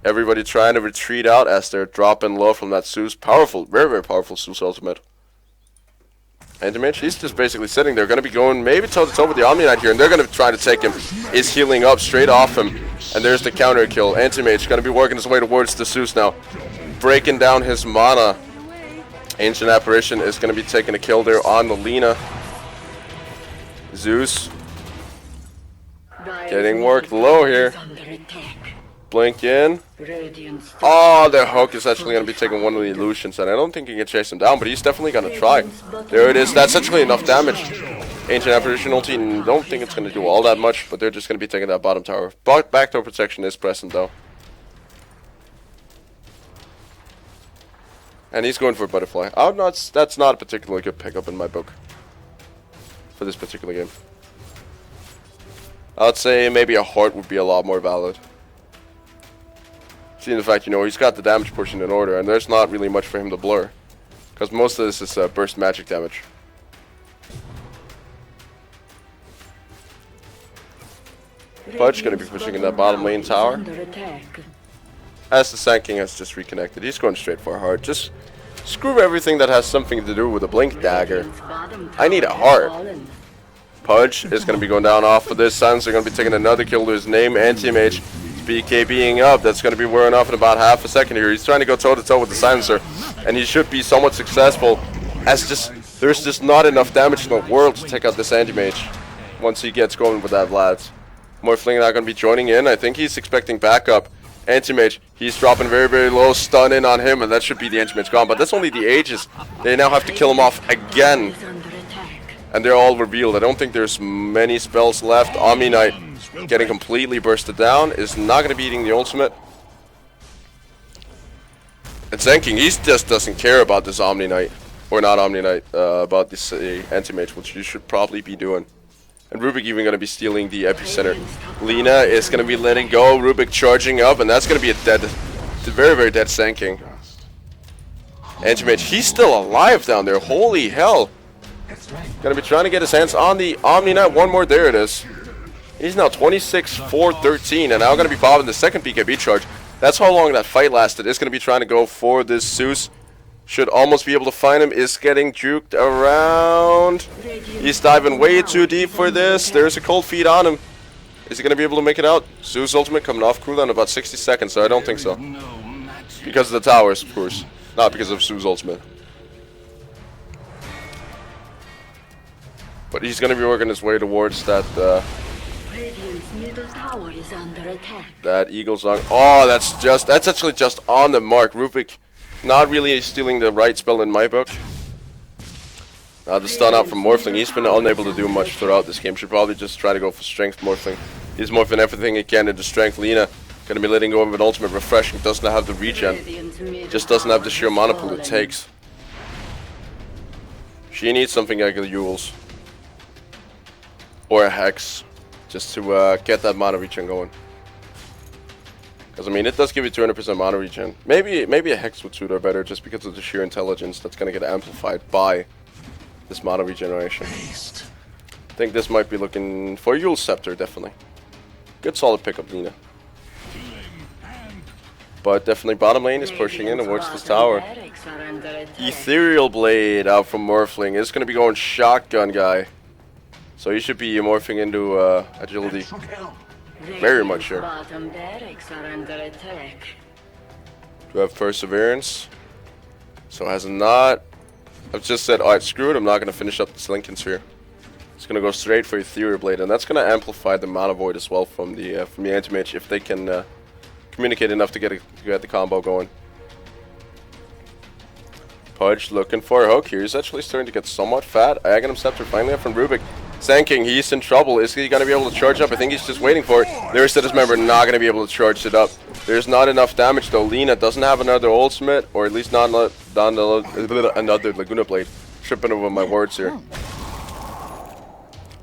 Everybody trying to retreat out as they're dropping low from that Zeus. Powerful, very, very powerful Zeus ultimate. Anti-Mage, he's just basically sitting there. Going to be going maybe toe-to-toe with the Omni Knight here. And they're going to try to take him. Is healing up straight off him. And there's the counter kill. Anti-Mage going to be working his way towards the Zeus now. Breaking down his mana. Ancient Apparition is going to be taking a kill there on the Lena. Zeus getting worked low here. Blink in. Oh, the hook is actually going to be taking one of the illusions, and I don't think he can chase him down, but he's definitely going to try. There it is. That's actually enough damage. Ancient Apparition ulti, don't think it's going to do all that much, but they're just going to be taking that bottom tower. Backdoor protection is present, though. And he's going for a butterfly. That's not a particularly good pickup in my book for this particular game. I'd say maybe a heart would be a lot more valid. Seeing the fact, he's got the damage portion in order, and there's not really much for him to blur. Because most of this is burst magic damage. Pudge going to be pushing in that bottom lane tower. As the Sand King has just reconnected, he's going straight for a heart. Just screw everything that has something to do with a blink dagger. I need a heart. Pudge is going to be going down off of this. Silencer going to be taking another kill to his name. Anti-Mage BKBing up. That's going to be wearing off in about half a second here. He's trying to go toe-to-toe with the Silencer, and he should be somewhat successful. There's just not enough damage in the world to take out this Anti-Mage once he gets going with that Vlad. Morphling not going to be joining in. I think he's expecting backup. Anti-Mage, he's dropping very, very low. Stun in on him, and that should be the Anti-Mage gone. But that's only the Aegis. They now have to kill him off again. And they're all revealed. I don't think there's many spells left. Omni Knight getting completely bursted down. Is not going to be eating the ultimate. And Zenking, he just doesn't care about this Omni Knight. Or not Omni Knight, about this Anti-Mage, which you should probably be doing. And Rubik even going to be stealing the Epicenter. Lena is going to be letting go. Rubik charging up, and that's going to be a very, very dead Zenking. Anti-Mage, he's still alive down there. Holy hell. Going to be trying to get his hands on the Omni Knight. One more, there it is. He's now 26-4-13, and now going to be popping the second BKB charge. That's how long that fight lasted. Is going to be trying to go for this Zeus. Should almost be able to find him. Is getting juked around. He's diving way too deep for this. There's a cold feet on him. Is he going to be able to make it out? Zeus ultimate coming off cooldown in about 60 seconds, so I don't think so. Because of the towers, of course. Not because of Zeus ultimate. But he's going to be working his way towards that that Eagle Song. Oh, that's actually just on the mark. Rubik not really stealing the right spell in my book. The stun out from Morphling. He's been unable to do much throughout this game. Should probably just try to go for strength Morphling. He's morphing everything he can into strength. Lena going to be letting go of an ultimate refreshing. Doesn't have the regen. Just doesn't have the sheer mana pool it takes. She needs something like a Yules. Or a Hex. Just to get that mana regen going. Because, I mean, it does give you 200% mana regen. Maybe a Hex would suit her better just because of the sheer intelligence that's going to get amplified by this mana regeneration. I think this might be looking for Yule's Scepter, definitely. Good solid pickup, Lena. But definitely bottom lane is pushing in towards this tower. Ethereal Blade out from Morphling. Is going to be going shotgun guy. So he should be morphing into agility. Very much sure. Do have Perseverance. So has not. I've just said, alright, screw it. I'm not going to finish up this Lincoln Sphere. It's going to go straight for Ethereal Blade. And that's going to amplify the Mana Void as well from the Anti-Mage if they can communicate enough to get the combo going. Pudge looking for a hook here. He's actually starting to get somewhat fat. Aghanim Scepter finally up from Rubik. Sand King, he's in trouble. Is he going to be able to charge up? I think he's just waiting for it. There's this member not going to be able to charge it up. There's not enough damage though. Lena doesn't have another ultimate, or at least not another Laguna Blade. Tripping over my words here.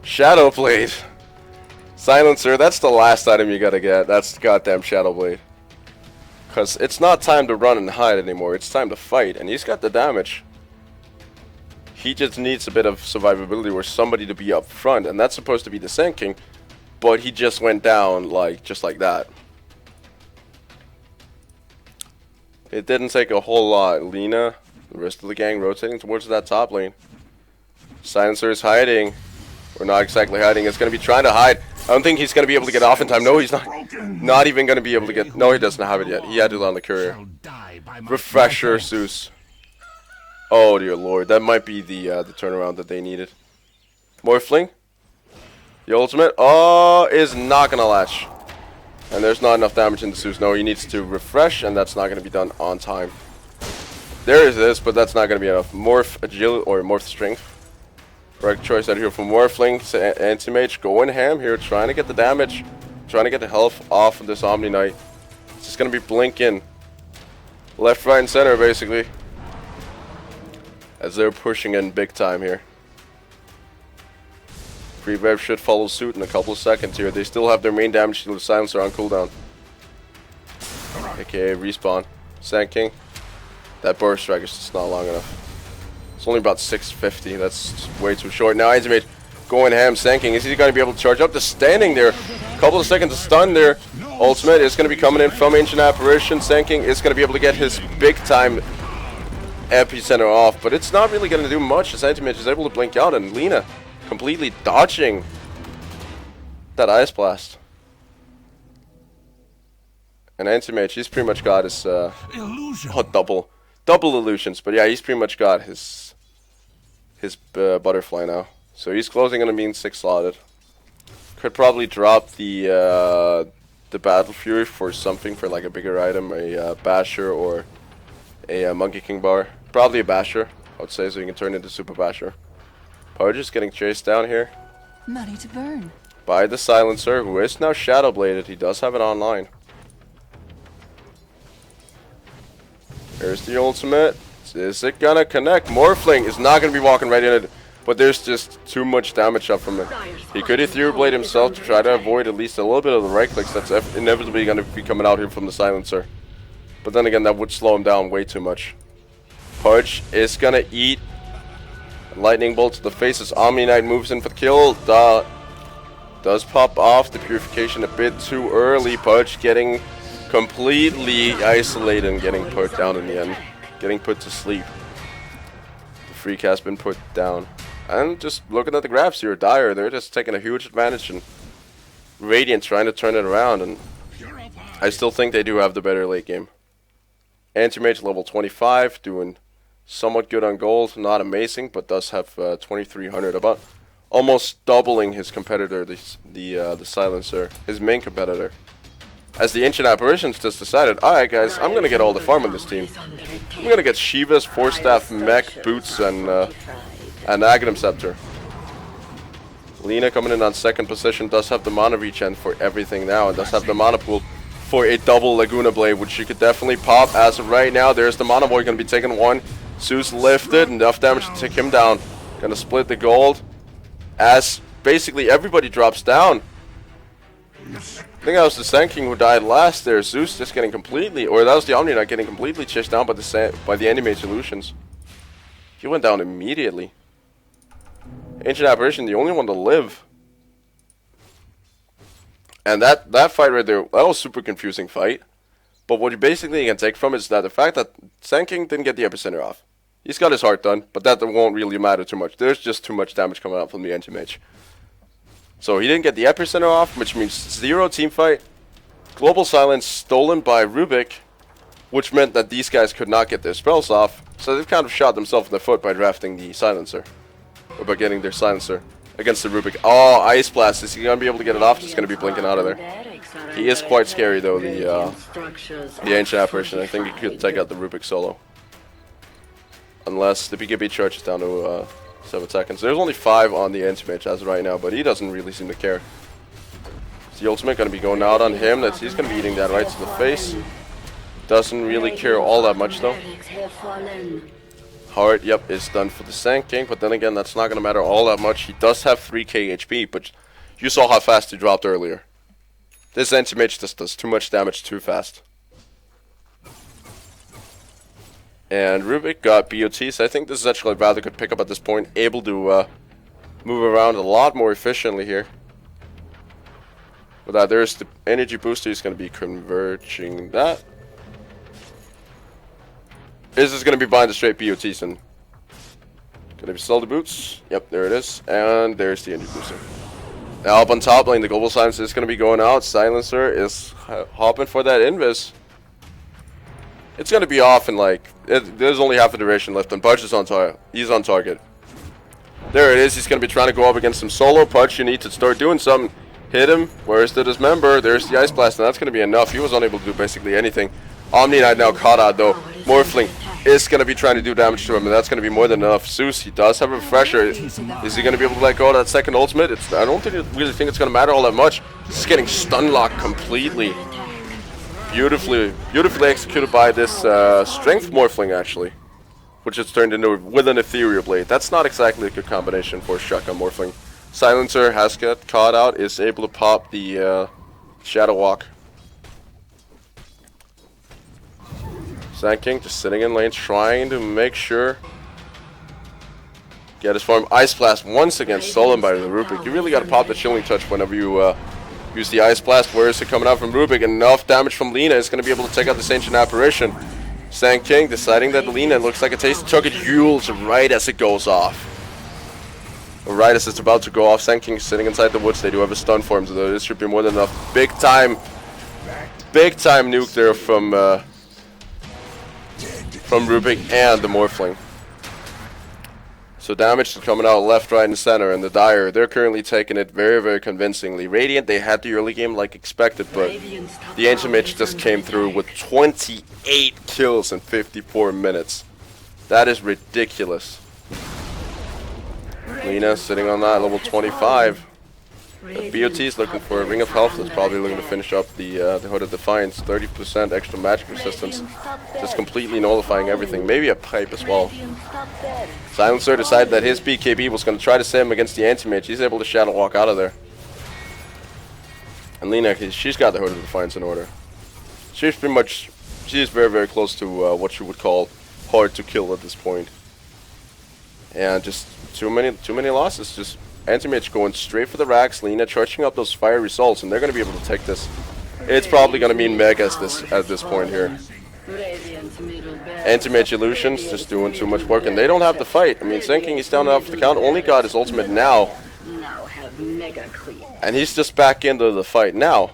Shadow Blade. Silencer, that's the last item you gotta get. That's the goddamn Shadow Blade. Because it's not time to run and hide anymore. It's time to fight. And he's got the damage. He just needs a bit of survivability or somebody to be up front. And that's supposed to be the Sand King. But he just went down just like that. It didn't take a whole lot. Lina, the rest of the gang rotating towards that top lane. Silencer is hiding. Or not exactly hiding. It's going to be trying to hide. I don't think he's going to be able to get off in time. No, he's not. Not even going to be able to get... No, he doesn't have it yet. He had it on the courier. Refresher, Zeus. Oh, dear lord. That might be the turnaround that they needed. Morphling. The ultimate. Oh, is not going to latch. And there's not enough damage in the Zeus. No, he needs to refresh, and that's not going to be done on time. There is this, but that's not going to be enough. Morph agility, or morph strength. Correct choice out here for Morphling. Anti-Mage going ham here, trying to get the damage. Trying to get the health off of this Omni Knight. It's just going to be blinking. Left, right, and center, basically. As they're pushing in big time here. Pre-Rev should follow suit in a couple of seconds here. They still have their main damage shield Silencer on cooldown. AKA respawn. Sand King. That burst strike is just not long enough. It's only about 650. That's way too short. Now Anti-Mage going ham. Sand King. Is he going to be able to charge up? Just standing there. Couple of seconds of stun there. Ultimate is going to be coming in from Ancient Apparition. Sand King is going to be able to get his big time epicenter off. But it's not really going to do much as Anti-Mage is able to blink out. And Lina completely dodging that Ice Blast. And Anti-Mage, he's pretty much got his double illusions. But yeah, he's pretty much got his butterfly now. So he's closing on a mean 6 slotted. Could probably drop the Battle Fury for something, for like a bigger item, a Basher or a Monkey King bar. Probably a Basher, I would say, so you can turn into Super Basher. Power just getting chased down here. Money to burn. By the Silencer, who is now Shadow Bladed. He does have it online. Here's the ultimate. Is it gonna connect? Morphling is not gonna be walking right in it, but there's just too much damage up from him. He could Ethereal Blade himself to try to avoid at least a little bit of the right clicks that's inevitably gonna be coming out here from the Silencer. But then again, that would slow him down way too much. Pudge is gonna eat. Lightning bolt to the face as Omni Knight moves in for the kill. Does pop off the purification a bit too early. Pudge getting completely isolated and getting put down in the end. Getting put to sleep. The freak has been put down. And just looking at the graphs here, Dire, they're just taking a huge advantage. And Radiant trying to turn it around. And I still think they do have the better late game. Anti-Mage level 25, doing somewhat good on gold. Not amazing, but does have 2300. About almost doubling his competitor, the Silencer, his main competitor. As the Ancient Apparitions just decided, alright guys, I'm gonna get all the farm on this team. I'm gonna get Shiva's, Force Staff, Mech, Boots, and Aghanim Scepter. Lina coming in on second position, does have the mana regen for everything now, and does have the mana pool for a double Laguna Blade, which she could definitely pop as of right now. There's the Mana Boy gonna be taking one. Zeus lifted, enough damage to take him down. Gonna split the gold as basically everybody drops down. I think that was the Sand King who died last there. Zeus just getting completely, or that was the Omni Knight getting completely chased down by the Anti-Mage illusions. He went down immediately. Ancient Apparition, the only one to live. And that fight right there, that was a super confusing fight. But what you basically can take from it is that the fact that Sand King didn't get the epicenter off. He's got his heart done, but that won't really matter too much. There's just too much damage coming out from the Anti-Mage. So he didn't get the epicenter off, which means 0 team fight. Global silence stolen by Rubik, which meant that these guys could not get their spells off. So they've kind of shot themselves in the foot by drafting the Silencer. Or by getting their Silencer against the Rubik. Oh, Ice Blast. Is he going to be able to get it off? Just going to be blinking out of there. He is quite scary though, the Ancient Apparition. I think he could take out the Rubik solo. Unless the BKB charges down to 7 seconds. There's only 5 on the Anti-Mage as of right now, but he doesn't really seem to care. Is the ultimate going to be going out on him? He's going to be eating that right to the face. Doesn't really care all that much though. Heart, yep, is done for the Sand King, but then again, that's not going to matter all that much. He does have 3k HP, but You saw how fast he dropped earlier. This anti-mage just does too much damage too fast. And Rubik got BOT, so I think this is actually a rather good pickup at this point. Able to move around a lot more efficiently here. With that, there's the energy booster. He's going to be converging that. This is going to be behind the straight BOTs and gonna be sell the boots. Yep, there it is. And there's the energy booster. Now up on top lane, the global silence is going to be going out. Silencer is hopping for that invis. It's going to be off in like, there's only half a duration left, and Pudge is on target. He's on target. There it is. He's going to be trying to go up against some solo. Pudge, you need to start doing something. Hit him. Where's the dismember? There's the ice blast, and that's going to be enough. He was unable to do basically anything. Omni Knight now caught out though. Morphling is going to be trying to do damage to him, and that's going to be more than enough. Zeus, he does have a refresher. Is he going to be able to let go of that second ultimate? I don't really think it's going to matter all that much. He's getting stun locked completely. Beautifully executed by this strength morphling actually, which is turned into with an ethereal blade. That's not exactly a good combination for shotgun morphling. Silencer has got caught out, is able to pop the Shadow Walk. Sand King just sitting in lane, trying to make sure get his farm. Ice Blast once again stolen by the Rubik. You really got to pop the Chilling Touch whenever you use the Ice Blast. Where is it coming out from Rubik? Enough damage from Lina is going to be able to take out this Ancient Apparition. Sand King deciding that Lina looks like a tasty target. Yules right as it goes off. Right as it's about to go off. Sand King is sitting inside the woods. They do have a stun for him, so this should be more than enough. Big time nuke there from Rubik and the Morphling. So damage is coming out left, right, and center, and the Dire, they're currently taking it very, very convincingly. Radiant, they had the early game like expected, but the Ancient Mage just came through with 28 kills in 54 minutes. That is ridiculous. Lina sitting on that, level 25. BOT is looking for a Ring of Health. That's probably looking to finish up the Hood of Defiance. 30% extra magic resistance. Just completely nullifying everything. Maybe a pipe as well. Silencer decided that his BKB was going to try to save him against the Anti-Mage. He's able to Shadow Walk out of there. And Lina, she's got the Hood of Defiance in order. She's very, very close to what you would call hard to kill at this point. And just too many losses. Just Anti-Mage going straight for the racks. Lina charging up those fire results, and they're going to be able to take this. It's probably going to mean Meg at this point here. Anti-Mage Illusions just doing too much work, and they don't have to fight. I mean, Sand King, he's down off the count. Only got his ultimate now. And he's just back into the fight now.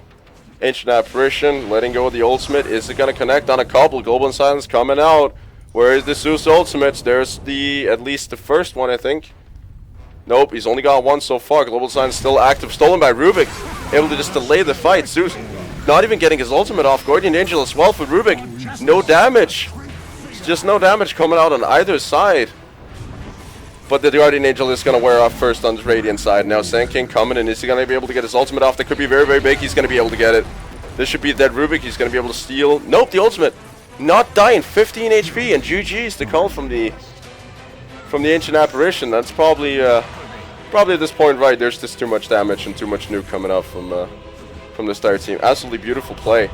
Ancient Apparition, letting go of the ultimate. Is it going to connect on a couple? Global Silence coming out. Where is the Zeus ultimates? There's at least the first one, I think. Nope, he's only got one so far. Global Silence still active. Stolen by Rubik. Able to just delay the fight. Zeus not even getting his ultimate off. Guardian Angel as well for Rubik. No damage. Just no damage coming out on either side. But the Guardian Angel is going to wear off first on the Radiant side. Now Sand King coming in. Is he going to be able to get his ultimate off? That could be very, very big. He's going to be able to get it. This should be dead Rubik. He's going to be able to steal. Nope, the ultimate. Not dying. 15 HP and GG's to call from the Ancient Apparition. That's probably at this point right. There's just too much damage and too much nuke coming out from the Star team. Absolutely beautiful play.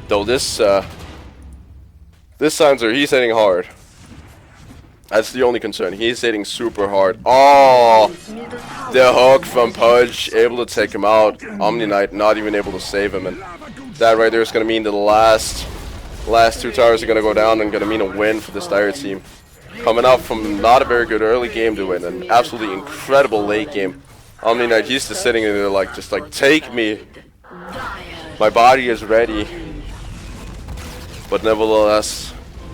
Though this Silencer, he's hitting hard. That's the only concern. He's hitting super hard. Oh, the hook from Pudge, able to take him out. Omni Knight not even able to save him, and that right there is going to mean the last two towers are going to go down and going to mean a win for the Dire team. Coming out from not a very good early game to win, an absolutely incredible late game. Omni Knight, he's just sitting in there like, take me. My body is ready. But nevertheless,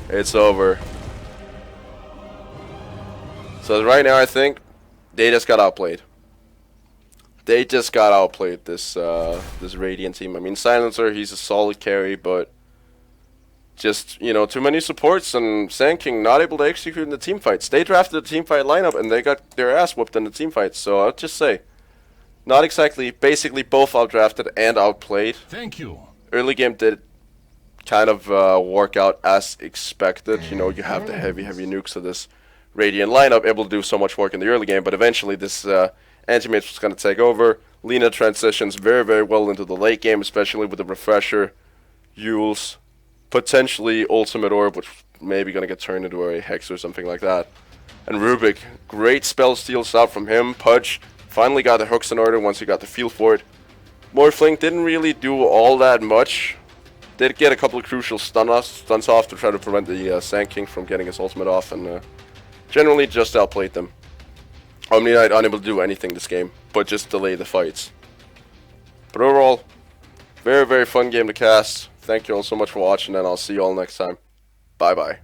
it's over. So right now I think they just got outplayed. They just got outplayed, this Radiant team. I mean, Silencer, he's a solid carry, but just, too many supports, and Sand King not able to execute in the team fights. They drafted the team fight lineup and they got their ass whooped in the team fights. So I'll just say, not exactly, basically both outdrafted and outplayed. Thank you. Early game did kind of work out as expected. You have the heavy nukes of this Radiant lineup, able to do so much work in the early game, but eventually this Anti-Mage was going to take over. Lena transitions very, very well into the late game, especially with the Refresher, Yule's, potentially Ultimate Orb, which maybe going to get turned into a Hex or something like that. And Rubik, great spell steals out from him. Pudge finally got the hooks in order once he got the feel for it. Morphling didn't really do all that much. Did get a couple of crucial stunts off to try to prevent the Sand King from getting his ultimate off, and generally just outplayed them. Omni Knight unable to do anything this game, but just delay the fights. But overall, very, very fun game to cast. Thank you all so much for watching, and I'll see you all next time. Bye bye.